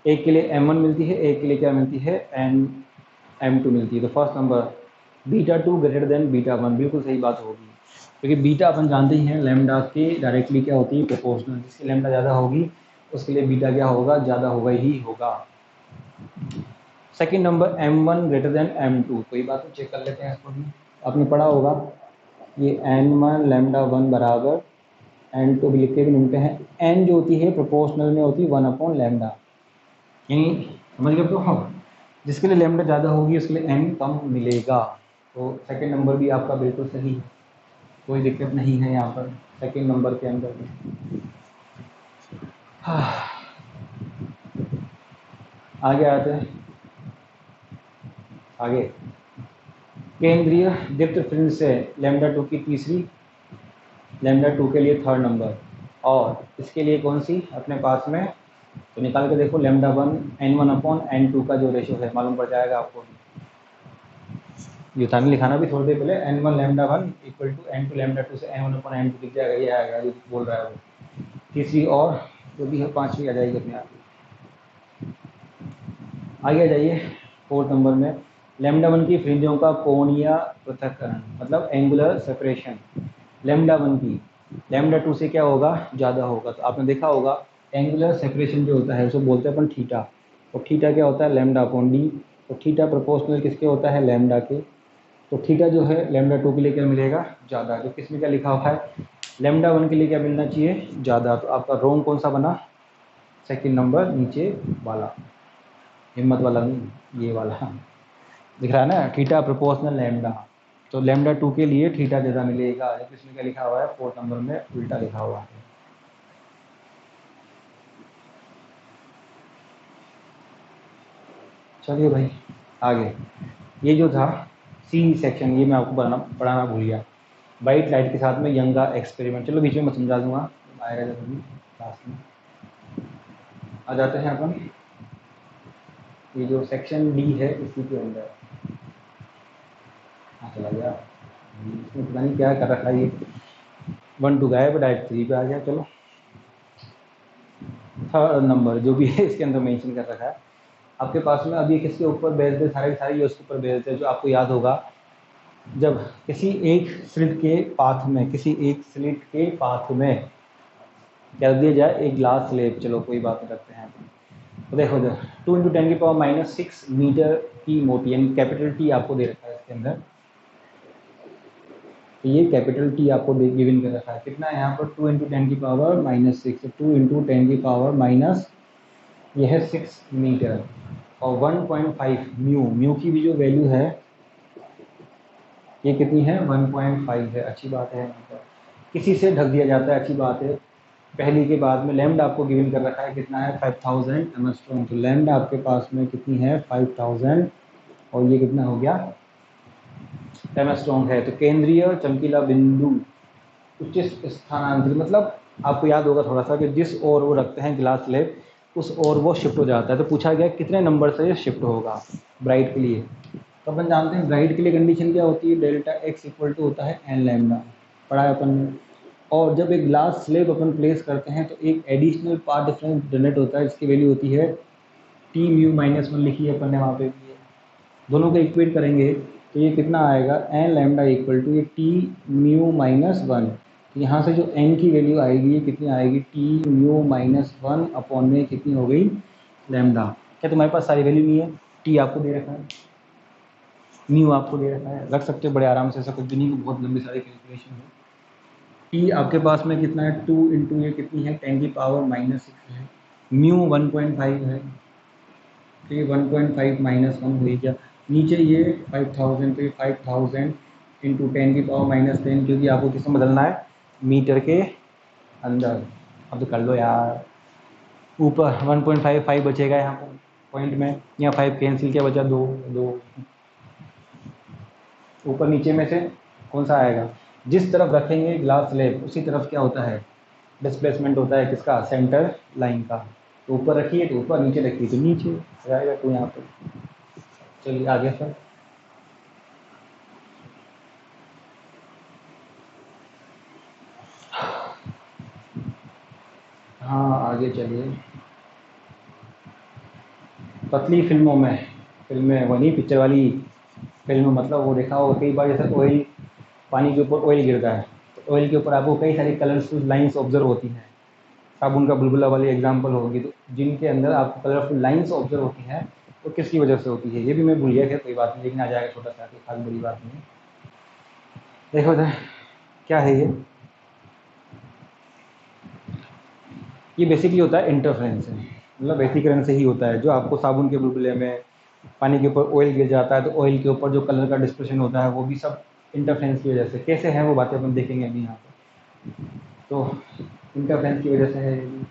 एक के लिए m1 मिलती है, एक के लिए क्या मिलती है m2 मिलती है। तो first number beta 2 greater than beta 1, बिल्कुल सही बात होगी। क्योंकि बीटा अपन जानते ही हैं लैम्डा के डायरेक्टली क्या होती है, प्रोपोर्शनल। जिसकी लैम्डा ज़्यादा होगी उसके लिए बीटा क्या होगा, ज़्यादा होगा ही होगा। Second number m1 greater than m2, कोई बात नहीं, चेक कर लेते हैं इसको भी। आपने पढ़ा होगा ये n1 लैम्डा 1 बराबर n2 भी लिख के भी मिलते हैं। n जो होती है प्रोपोर्शनल में होती है 1 अपॉन लैम्डा, यानी समझ गए तो हम जिसके लिए लैम्डा ज़्यादा होगी उसके लिए n कम मिलेगा। तो सेकंड नंबर भी आपका बिल्कुल सही है, कोई दिक्कत नहीं है यहाँ पर सेकंड नंबर के अंदर भी। आगे आते हैं, आगे केंद्रीय दीप्त फ्रिंज से लैम्डा 2 की तीसरी, लैम्डा 2 के लिए थर्ड नंबर, और इसके लिए कौन सी अपने पास में, तो निकाल के देखो लैम्डा 1 n1 अपॉन n2 का जो रेशो है मालूम पड़ जाएगा आपको। युतानी लिखाना भी थोड़ी देर पहले, n1 lambda 1 equal to n2 lambda 2 से n1 अपॉन n2 दिख जाएगा, ये आएगा जो बोल रहा है वो। तीसरी और जो भी है पांचवी आ जाएगी अपने आप। आगे आ जाइए फोर्थ नंबर में, लैम्डा 1 की फ्रिंजों का कोणीय पृथक्करण मतलब एंगुलर सेपरेशन, लैम्डा 1 की लैम्डा 2 से क्या होगा, ज़्यादा होगा। तो आपने देखा होगा एंगुलर सेपरेशन जो होता है उसे बोलते हैं अपन थीटा, और थीटा क्या होता है, लैम्डा अपॉन डी। तो थीटा प्रोपोर्शनल किसके होता है, लैम्डा के। तो थीटा जो है लैम्डा 2 के लिए क्या मिलेगा, ज़्यादा। जो किस में क्या लिखा हुआ है, लैम्डा 1 के लिए क्या मिलना चाहिए, ज़्यादा। तो आपका रोंग कौन सा बना, सेकंड नंबर नीचे वाला, हिम्मत वाला नहीं, ये वाला दिख रहा है ना, थीटा प्रोपोर्शनल लैम्डा। तो लैम्डा 2 के लिए थीटा ज़्यादा मिलेगा। इसमें क्या लिखा हुआ है, फोर्थ नंबर में उल्टा लिखा हुआ है। चलिए भाई आगे, ये जो था सी सेक्शन, ये मैं आपको पढ़ाना भूल गया, वाइट लाइट के साथ में यंग का एक्सपेरिमेंट। चलो बीच में मैं समझा दूंगा, आएगा जब अभी क्लास में। आ जाते हैं अपन, ये जो सेक्शन डी है इसी के अंदर, हाँ चला गया, इसमें पता नहीं क्या कर रखा है ये, 1 2 गायब, डायरेक्ट 3 पे आ गया। चलो थर्ड नंबर जो भी है इसके अंदर मेंशन कर रखा है आपके पास में। अब ये किसके ऊपर बेस्ड है, सारे सारे ये उसके ऊपर बेस्ड है। जो आपको याद होगा, जब किसी एक स्लिट के पाथ में, किसी एक स्लिट के पाथ में क्या दिया जाए, एक ग्लास स्लेब, चलो कोई बात नहीं करते हैं। तो देखो जब 2 × 10⁻⁻6 मीटर की मोटी, यानी कैपिटल टी आपको दे रखा है इसके अंदर। तो ये कैपिटल टी आपको गिवन कर रखा है, कितना है यहाँ पर, 2 × 10⁻⁻6, 2 × 10⁻⁻, यह है 6 मीटर, और 1.5 म्यू की भी जो वैल्यू है ये कितनी है, 1.5 है। अच्छी बात है, किसी से ढक दिया जाता है, अच्छी बात है। पहली के बाद में लैम्डा आपको गिवन कर रखा है, कितना है, 5000 एमस्ट्रॉन। तो लैम्डा आपके पास में कितनी है, 5000, और ये कितना हो गया, एमस्ट्रॉन है। तो केंद्रीय चमकीला बिंदु उच्च स्थानांतरित, मतलब आपको याद होगा थोड़ा सा कि जिस ओर वो रखते हैं ग्लास स्लेब उस ओर वो शिफ्ट हो जाता है। तो पूछा गया कितने नंबर से ये शिफ्ट होगा ब्राइट के लिए। तो अपन जानते हैं ब्राइट के लिए कंडीशन क्या होती है, डेल्टा एक्स इक्वल टू होता है n लैम्डा, पढ़ा है अपन ने। और जब एक ग्लास स्लेब अपन प्लेस करते हैं तो एक एडिशनल पाथ डिफरेंस जनरेट होता है, जिसकी वैल्यू होती है टी म्यू -1 लिखी है अपन ने वहाँ पे भी। दोनों को इक्वेट करेंगे तो ये कितना आएगा, n लैम्डा इक्वल टू ये टी म्यू -1। यहाँ से जो n की वैल्यू आएगी ये कितनी आएगी, टी म्यू -1 अपॉन में कितनी हो गई, लैम्डा। क्या तुम्हारे पास सारी वैल्यू नहीं है, टी आपको दे रखा है, म्यू आपको दे रखा है, रख सकते हो बड़े आराम से, ऐसा कुछ भी नहीं, बहुत लंबी सारी कैलकुलेशन है। टी आपके पास में कितना है, 2 × ये कितनी है, 10⁻⁻6 है, म्यू 1.5 है, तो ये 1.5 -1 हुई क्या, नीचे ये 5000, तो ये 5000 × 10⁻10, क्योंकि आपको किसमें बदलना है, मीटर के अंदर। अब तो कर लो यार, ऊपर 1.5 5 बचेगा यहाँ पर पॉइंट में, यहाँ 5 कैंसिल, क्या बचा, 2 2, ऊपर नीचे में से कौन सा आएगा, जिस तरफ रखेंगे ग्लास स्लेब उसी तरफ क्या होता है, डिस्प्लेसमेंट होता है किसका, सेंटर लाइन का। तो ऊपर रखिए तो ऊपर, नीचे रखिए तो नीचे जाएगा, तो यहाँ पर। चलिए आगे सर, हाँ आगे चलिए। पतली फिल्मों में, फिल्में वही पिक्चर वाली फिल्म, मतलब वो देखा होगा कई बार, जैसे ऑयल, पानी के ऊपर ऑयल गिरता है ऑयल के ऊपर आपको कई सारी कलरफुल लाइंस ऑब्जर्व होती हैं। साबुन का बुलबुला वाली एग्जांपल होगी, तो जिनके अंदर आपको कलरफुल लाइंस ऑब्जर्व होती हैं तो किसकी वजह से होती है, ये भी मैं भूल गया, खैर कोई बात नहीं, लेकिन आ जाएगा छोटा सा, कोई खास बड़ी बात नहीं। देखो इधर क्या है, ये बेसिकली होता है इंटरफ्रेंस से, मतलब व्यतिकरण से ही होता है। जो आपको साबुन के बुलबुले में पानी के ऊपर ऑयल गिर जाता है, तो ऑयल के ऊपर जो कलर का डिस्पर्शन होता है वो भी सब इंटरफ्रेंस की वजह से। कैसे हैं वो बातें अपन देखेंगे अभी यहाँ पर। तो इंटरफ्रेंस की वजह से है ये भी।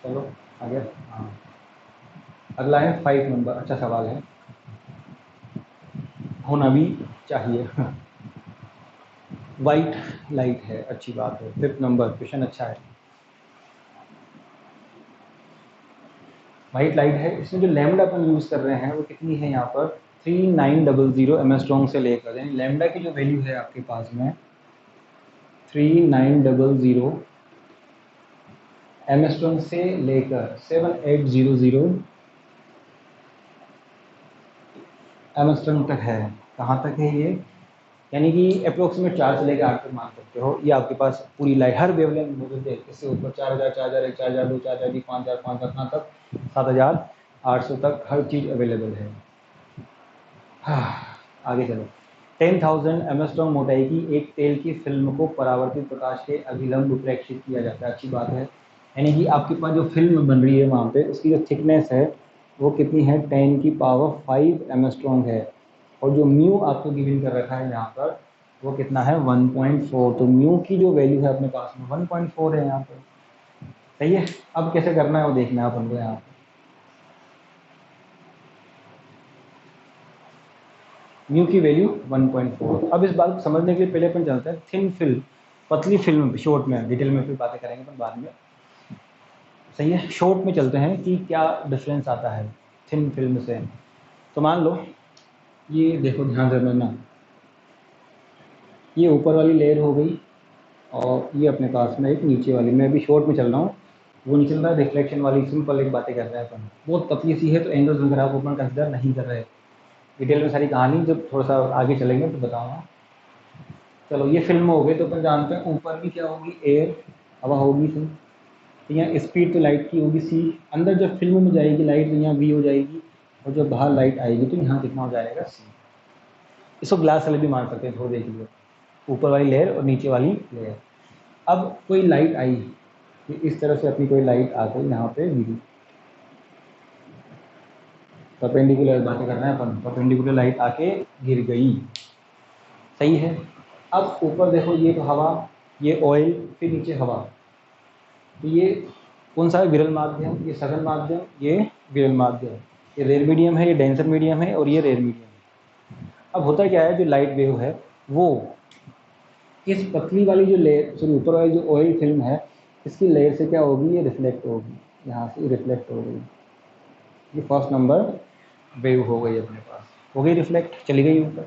चलो आगे। हाँ, अगला है 5 नंबर, अच्छा सवाल है, होना भी चाहिए। वाइट लाइट है, अच्छी बात है। 5th नंबर क्वेश्चन अच्छा है। वाइट लाइट है, इसमें जो लैम्डा अपन यूज़ कर रहे हैं वो कितनी है यहाँ पर, 3900 एमएस्ट्रॉन्ग से लेकर, यानी लैम्डा की जो वैल्यू है आपके पास में 3900 एमएस्ट्रॉन्ग से लेकर 7800 एमएस्ट्रॉन्ग तक है। कहाँ तक है ये, यानी कि अप्रोक्सीमेट 4 से लेकर 8 तक मान सकते हो। ये आपके पास पूरी लाइट हर वेवलेंथ मौजूद है, इससे ऊपर 4000, 4001, 4002, 4003, 5000, 5000 कहाँ तक 7800 तक हर चीज़ अवेलेबल है। हाँ, आगे चलो। 10,000 एमएस्ट्रॉन्ग मोटाई की एक तेल की फिल्म को परावर्तित प्रकाश के अभिलंब प्रेक्षित किया जाता है, अच्छी बात है। यानी कि आपके पास जो फिल्म बन रही है वहाँ पे उसकी जो थिकनेस है वो कितनी है, 10⁵ एमएस्ट्रॉन्ग है। और जो म्यू आपको गिवन कर रखा है यहाँ पर वो कितना है, 1.4। तो म्यू की जो वैल्यू है अपने पास में 1.4 है यहाँ पर, सही है। अब कैसे करना है वो देखना है अपन को यहाँ पर। म्यू की वैल्यू 1.4। अब इस बात को समझने के लिए पहले अपन चलते हैं थिन फिल्म, पतली फिल्म, शॉर्ट में, डिटेल में फिर बातें करेंगे अपन बाद में, सही है। शॉर्ट में चलते हैं कि क्या डिफरेंस आता है थिन फिल्म से। तो मान लो ये देखो, ध्यान से समझना, ये ऊपर वाली लेयर हो गई और ये अपने पास में एक नीचे वाली, मैं अभी शॉर्ट में चल रहा हूँ, वो नहीं चल रहा है रिफ्लेक्शन वाली, सिंपल एक बातें कर रहे हैं अपन। बहुत पतली सी है तो एंगल्स वगैरह को अपन कंसिडर नहीं कर रहे। डिटेल में सारी कहानी जब थोड़ा सा आगे चलेंगे तो बताऊँगा। चलो ये फिल्म हो गई, तो अपन जानते हैं ऊपर भी क्या होगी, एयर, हवा होगी सी। तो यहाँ स्पीड तो लाइट की होगी सी, अंदर जब फिल्म में जाएगी लाइट तो यहाँ वी हो जाएगी, और जब बाहर लाइट आएगी तो यहाँ कितना हो जाएगा सी। इसको ग्लास वाले भी मान सकते हैं, थोड़ा देख लीजिए, ऊपर वाली लेयर और नीचे वाली लेयर। अब कोई लाइट आई, इस तरह से अपनी कोई लाइट आकर यहाँ पे गिरी, परपेंडिकुलर बातें करना है अपन, परपेंडिकुलर लाइट आके गिर गई, सही है। अब ऊपर देखो, ये तो हवा, ये ऑयल, फिर नीचे हवा, तो ये कौन सा है, विरल माध्यम, ये सघन माध्यम, ये विरल माध्यम, ये रेयर मीडियम है, ये डेंसर मीडियम है, और ये रेयर मीडियम है। अब होता क्या है, जो लाइट वेव है वो इस पतली वाली जो लेयर, सॉरी ऊपर वाली जो ऑयल फिल्म है, इसकी लेयर से क्या होगी, ये रिफ्लेक्ट होगी, यहाँ से रिफ्लेक्ट हो गई। ये फर्स्ट नंबर वेव हो गई अपने पास, हो गई रिफ्लेक्ट, चली गई ऊपर।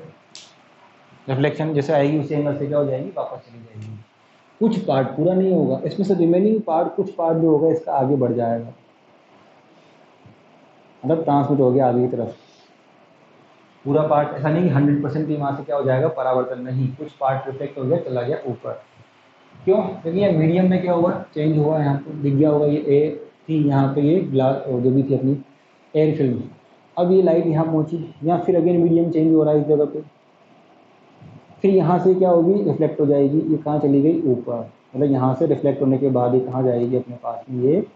रिफ्लेक्शन जैसे आएगी उसी एंगल से क्या हो जाएगी, वापस चली जाएगी। कुछ पार्ट पूरा नहीं होगा इसमें से, रिमेनिंग पार्ट, कुछ पार्ट जो होगा इसका आगे बढ़ जाएगा, मतलब ट्रांसमिट हो गया आगे की तरफ। पूरा पार्ट ऐसा नहीं कि 100% ही वहाँ से क्या हो जाएगा, परावर्तन नहीं, कुछ पार्ट रिफ्लेक्ट हो गया, चला गया ऊपर। क्यों, क्योंकि ये मीडियम में क्या हुआ, चेंज हुआ, यहाँ पर दिख गया होगा ये ए थी, यहाँ पे ये ग्लास जो भी थी अपनी एयर फिल्म, अब ये लाइट यहाँ पहुँची, यहाँ फिर अगेन मीडियम चेंज हो रहा है इस जगह पे, फिर यहाँ से क्या होगी, रिफ्लेक्ट हो जाएगी, ये कहाँ चली गई, ऊपर। मतलब यहाँ से रिफ्लेक्ट होने के बाद ये कहाँ जाएगी, अपने पास में ये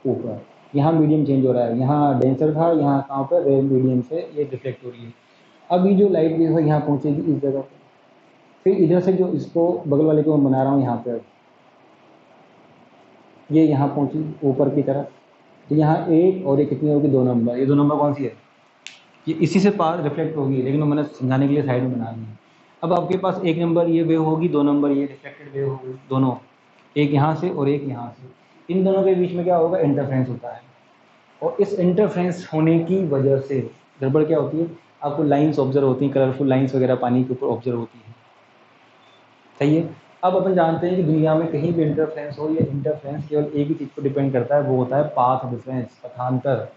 ऊपर। यहाँ मीडियम चेंज हो रहा है, यहाँ डेंसर था, यहाँ कहाँ पर रेड मीडियम से ये रिफ्लेक्ट हो रही है। अब ये जो लाइट वेव है यहाँ पहुँचेगी इस जगह पर, फिर इधर से जो इसको बगल वाले को मैं बना रहा हूँ यहाँ पर, ये यहाँ पहुँची ऊपर की तरफ, तो यहाँ एक और ये कितनी होगी, 2 नंबर। ये 2 नंबर कौन सी है, ये इसी से पार रिफ्लेक्ट होगी, लेकिन मैंने समझाने के लिए साइड में बना दी। अब आपके पास 1 नंबर ये वेव होगी, 2 नंबर ये रिफ्लेक्टेड वेव होगी, दोनों, एक यहाँ से और एक यहाँ से। इन दोनों के बीच में क्या होगा, इंटरफ्रेंस होता है, और इस इंटरफ्रेंस होने की वजह से गड़बड़ क्या होती है, आपको लाइंस ऑब्जर्व होती हैं, कलरफुल लाइंस वगैरह पानी के ऊपर ऑब्जर्व होती है, सही है। अब अपन जानते हैं कि दुनिया में कहीं भी इंटरफ्रेंस हो, ये इंटरफ्रेंस केवल एक ही चीज़ पर डिपेंड करता है, वो होता है पाथ डिफरेंस, पथांतर।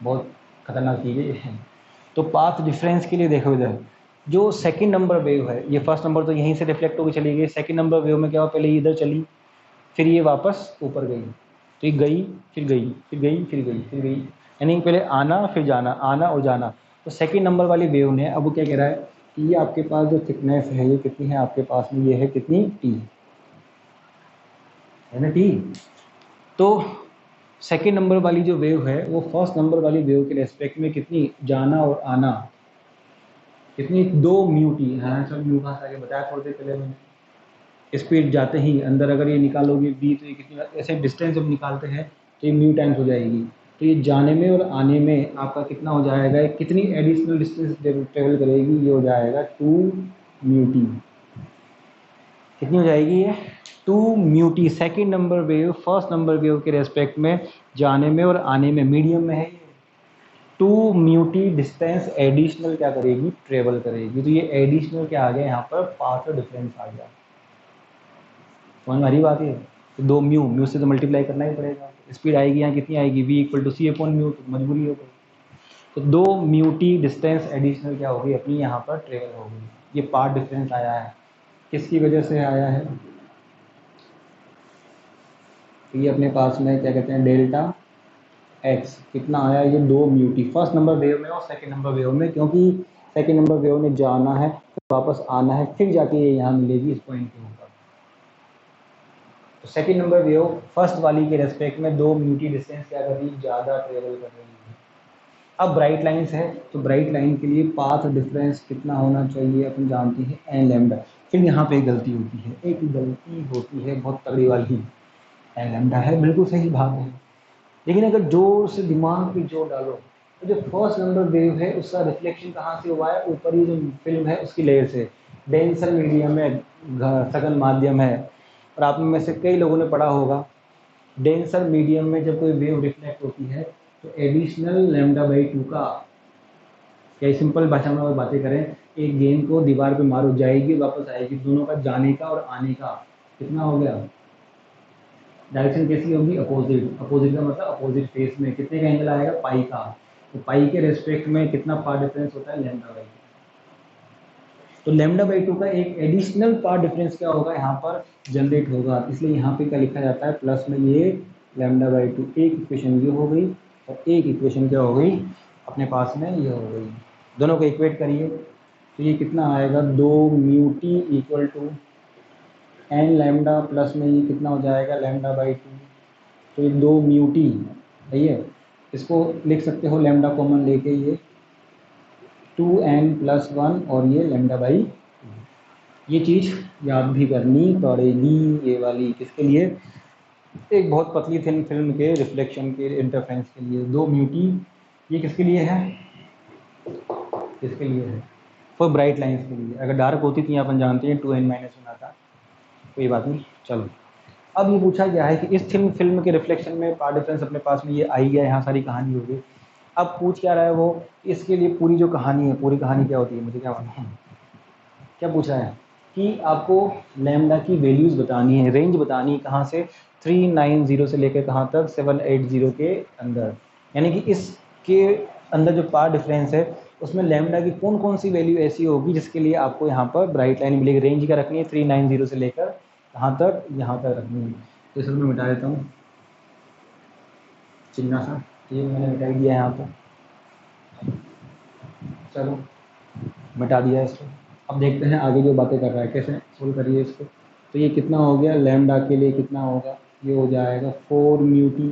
बहुत खतरनाक चीज़ है। तो पाथ डिफरेंस के लिए देखो इधर, जो सेकंड नंबर वेव है, ये फर्स्ट नंबर तो यहीं से रिफ्लेक्ट होकर चली गई, सेकंड नंबर वेव में क्या हुआ, पहले इधर चली फिर ये वापस ऊपर गई, तो ये गई फिर गई फिर गई फिर गई फिर गई, यानी पहले आना फिर जाना, आना और जाना। तो सेकंड नंबर वाली वेव ने अब वो क्या कह रहा है कि ये आपके पास जो थिकनेस है ये कितनी है आपके पास में, ये है कितनी, टी है ना, टी। तो सेकंड नंबर वाली जो वेव है वो फर्स्ट नंबर वाली वेव के रेस्पेक्ट में कितनी, जाना और आना कितनी, 2 म्यू टी। हाँ सब म्यू कहाँ से आगे बताया थोड़ी देर पहले मैंने। स्पीड जाते ही अंदर अगर ये निकालोगे v, तो ये कितनी, ऐसे डिस्टेंस जब निकालते हैं तो ये म्यू टाइम्स हो जाएगी। तो ये जाने में और आने में आपका कितना हो जाएगा, कितनी एडिशनल डिस्टेंस ट्रेवल करेगी, ये हो जाएगा 2 म्यू टी। कितनी हो जाएगी ये, 2 mu T. Second number wave first number wave के रेस्पेक्ट में जाने में और आने में मीडियम में है, 2 म्यू टी डिस्टेंस एडिशनल क्या करेगी, ट्रेवल करेगी। तो ये एडिशनल क्या आ गया यहाँ पर, पाथ डिफरेंस आ गया। समझ में आ रही बात है। तो 2 म्यू, म्यू से तो मल्टीप्लाई करना ही पड़ेगा, स्पीड आएगी यहाँ कितनी आएगी, v equal to c upon mu, तो मजबूरी हो गई। तो 2 म्यू टी डिस्टेंस एडिशनल क्या होगी अपनी यहाँ पर ट्रेवल होगी। ये पाथ डिफरेंस आया है, किसकी वजह से आया है, तो ये अपने पास में क्या कहते हैं डेल्टा एक्स कितना आया, ये 2 mu T first number wave में और सेकंड नंबर वेव में, क्योंकि सेकंड नंबर वेव ने जाना है फिर वापस आना है फिर जाके ये यहाँ मिलेगी इस पॉइंट के ऊपर। तो सेकंड नंबर वेव फर्स्ट वाली के रेस्पेक्ट में 2 म्यू टी डिस्टेंस क्या कर रही है, ज़्यादा ट्रेवल कर रही है। अब ब्राइट लाइन्स है, तो ब्राइट लाइन के लिए पाथ डिफरेंस कितना होना चाहिए, अपन जानते हैं एन लैम्डा। फिर यहाँ पे एक गलती होती है, एक गलती होती है बहुत तगड़ी वाली, एन लैम्डा है बिल्कुल सही बात है, लेकिन अगर जोर से दिमाग पे जोर डालो तो जो फर्स्ट नंबर वेव है उसका रिफ्लेक्शन कहाँ से हुआ है, ऊपर ही जो फिल्म है उसकी लेयर से, डेंसर मीडियम है, सघन माध्यम है। और आप में से कई लोगों ने पढ़ा होगा डेंसर मीडियम में जब कोई वेव रिफ्लेक्ट होती है तो एडिशनल लैम्डा बाई 2 का, क्या सिंपल भाषा में अगर बातें करें, एक गेंद को दीवार पे मारो जाएगी वापस आएगी, दोनों का जाने का और आने का कितना हो गया, डायरेक्शन कैसी होगी, अपोजिट। अपोजिट का मतलब अपोजिट फेस में कितने का एंगल आएगा, पाई का। तो पाई के रेस्पेक्ट में कितना पार्ट डिफरेंस होता है, लैम्डा बाई 2। तो लैम्डा बाई 2 का एक एडिशनल पार्ट डिफरेंस क्या होगा यहाँ पर जनरेट होगा, इसलिए यहाँ पे क्या लिखा जाता है प्लस में ये लैम्डा बाई 2। एक इक्वेशन ये हो गई और एक इक्वेशन क्या हो गई अपने पास में ये हो गई, दोनों को इक्वेट करिए तो ये कितना आएगा, 2 mu t equal to n lambda plus में ये कितना हो जाएगा लैम्डा बाई 2। तो ये 2 म्यू टी, सही है, इसको लिख सकते हो लैम्डा कॉमन लेके ये 2n+1 और ये लैम्डा बाई 2। ये चीज़ याद भी करनी पड़ेगी, ये वाली किसके लिए, एक बहुत पतली थिन फिल्म के रिफ्लेक्शन के इंटरफेरेंस के लिए 2 म्यू टी, ये किसके लिए है, किसके लिए है, फॉर ब्राइट लाइन्स के लिए। अगर डार्क होती थी अपन जानते हैं 2n-1 आता, कोई बात नहीं चलो। अब ये पूछा गया है कि इस थिन फिल्म के रिफ्लेक्शन में पार्ट डिफरेंस अपने पास में ये आई गया, यहाँ सारी कहानी हो गई। अब पूछ क्या रहा है वो, इसके लिए पूरी जो कहानी है, पूरी कहानी क्या होती है मुझे क्या मालूम, क्या पूछ रहा है कि आपको लैम्डा की वैल्यूज़ बतानी है, रेंज बतानी है, कहाँ से 390 से लेकर कहाँ तक 780 के अंदर, यानी कि इसके अंदर जो पार्ट डिफरेंस है उसमें लैम्डा की कौन कौन सी वैल्यू ऐसी होगी जिसके लिए आपको यहाँ पर ब्राइट लाइन मिलेगी। रेंज क्या रखनी है, 390 से लेकर कहाँ तक, यहाँ तक रखनी है। तो इसे मैं मिटा देता हूँ चिन्ह सा, ये मैंने मिटा दिया यहाँ पर, चलो मिटा दिया इसको। अब देखते हैं आगे जो बातें कर रहा है कैसे सोल्व करिए इसको। तो ये कितना हो गया, लैम्डा के लिए कितना होगा, ये हो जाएगा 4 म्यू टी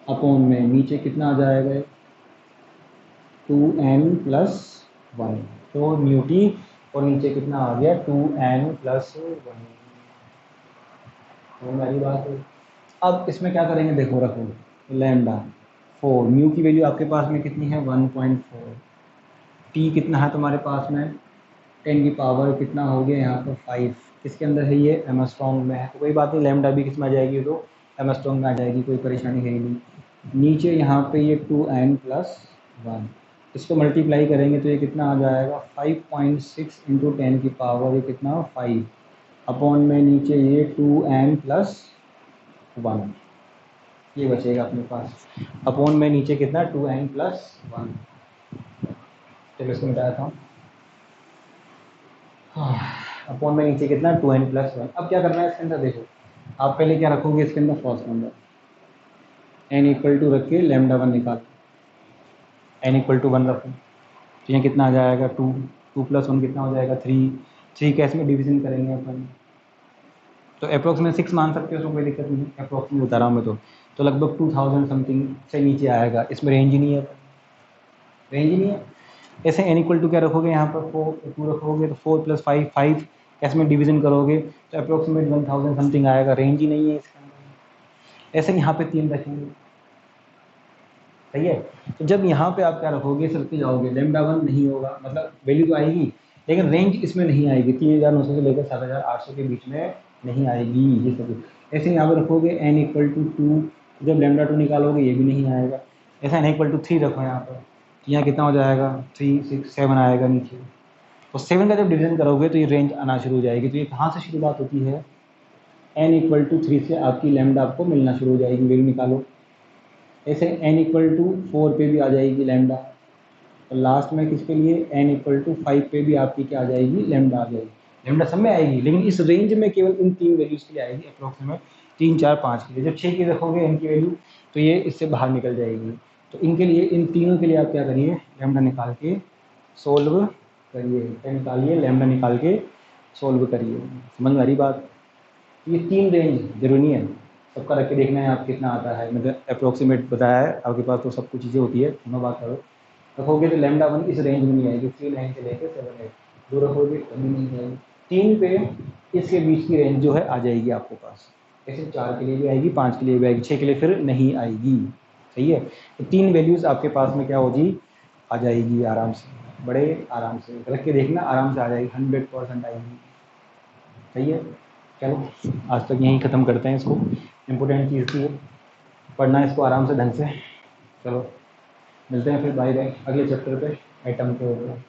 अपॉन में नीचे कितना आ जाएगा 2n+1, 4 म्यू टी और नीचे कितना आ गया 2n+1। हमारी बात है। अब इसमें क्या करेंगे देखो रखो, लैम्डा 4 म्यू की वैल्यू आपके पास में कितनी है 1.4, टी कितना है तुम्हारे पास में 10 की पावर कितना हो गया यहाँ पर 5, किसके अंदर है ये एमस्ट्रॉन्ग में है, तो कोई बात नहीं लैम्डा भी किस में आ जाएगी, तो एमस्ट्रॉन्ग में आ जाएगी, कोई परेशानी है ही नहीं। नीचे यहाँ पे ये 2n+1, इसको मल्टीप्लाई करेंगे तो ये कितना आ जाएगा 5.6 × 10 की पावर ये कितना 5 अपॉन में नीचे ये 2n+1, ये बचेगा अपने पास अपॉन में नीचे कितना 2n+1। चलो इसको मिटाया था, अपॉन में नीचे कितना 2n+1। अब क्या करना है इसके अंदर, देखो आप पहले क्या रखोगे इसके अंदर, first number n equal to रख के λ1 निकाल, n इक्वल टू 1 रखो, तो यहाँ कितना आ जाएगा 2, 2+1 कितना हो जाएगा 3, 3 कैसे में डिवीजन करेंगे अपन, तो अप्रोक्स में 6 मान सकते हो, उसमें कोई दिक्कत नहीं, अप्रोक्स में बता रहा हूँ मैं तो लगभग 2000 समथिंग से नीचे आएगा, इसमें रेंज ही नहीं है, रेंज ही नहीं है। ऐसे n इक्वल टू क्या रखोगे यहाँ पर 4 2 रखोगे तो 4+5 5 कैसे में डिवीजन करोगे तो अप्रोक्सीमेट 1000 समथिंग आएगा, रेंज ही नहीं है इसके अंदर। ऐसे यहाँ पे 3 रखेंगे, सही है। तो जब यहाँ पे आप क्या रखोगे, सरके जाओगे, λ1 नहीं होगा, मतलब वैल्यू तो आएगी लेकिन रेंज इसमें नहीं आएगी, 3900 से लेकर 7800 के बीच में नहीं आएगी ये सब। ऐसे यहाँ पे रखोगे n इक्वल टू 2, जब λ2 निकालोगे ये भी नहीं आएगा। ऐसा n इक्वल टू 3 रखो यहाँ पर, तो यहाँ कितना हो जाएगा 3 6 7 आएगा नीचे, तो 7 का जब डिवीजन करोगे तो ये रेंज आना शुरू हो जाएगी। तो ये कहाँ से शुरुआत होती है, n इक्वल टू 3 से आपकी लैम्डा आपको मिलना शुरू हो जाएगी, वैल्यू निकालो। ऐसे n इक्वल टू 4 पे भी आ जाएगी लैम्डा, तो लास्ट में किसके लिए n इक्वल टू 5 पे भी आपकी क्या आ जाएगी, लैम्डा आ जाएगी। लैम्डा सब में आएगी लेकिन इस रेंज में केवल इन 3 वैल्यूज़ के लिए आएगी, अप्रोक्सीमेट 3 4 5 के लिए। जब 6 की रखोगे n की वैल्यू तो ये इससे बाहर निकल जाएगी। तो इनके लिए, इन तीनों के लिए आप क्या करिए, लैम्डा निकाल के सोल्व करिए, क्या निकालिए, लैम्डा निकाल के सोल्व करिए। समझ में आ रही बात। ये 3 रेंज जरूरी नहीं है, सबका रख के देखना है आप कितना आता है, मतलब अप्रोक्सीमेट बताया है आपके पास, तो सब कुछ चीज़ें होती है, मैं बात करो रखोगे तो λ1 इस रेंज में नहीं आएगी, 3 9 से लेकर 7 8, 2 रखोगे कभी नहीं आएगी, 3 पे इसके बीच की रेंज जो है आ जाएगी आपके पास। ऐसे 4 के लिए भी आएगी, 5 के लिए भी आएगी, 6 के लिए फिर नहीं आएगी, सही है। तो 3 वैल्यूज़ आपके पास में क्या होगी, आ जाएगी आराम से, बड़े आराम से रख के देखना, आराम से आ जाएगी, 100% आएगी, सही है। चलो आज तक यहीं ख़त्म करते हैं इसको, इम्पोर्टेंट चीज़ थी पढ़ना है इसको आराम से ढंग से। चलो मिलते हैं फिर, बाय बाय, अगले चैप्टर पे आइटम के ऊपर।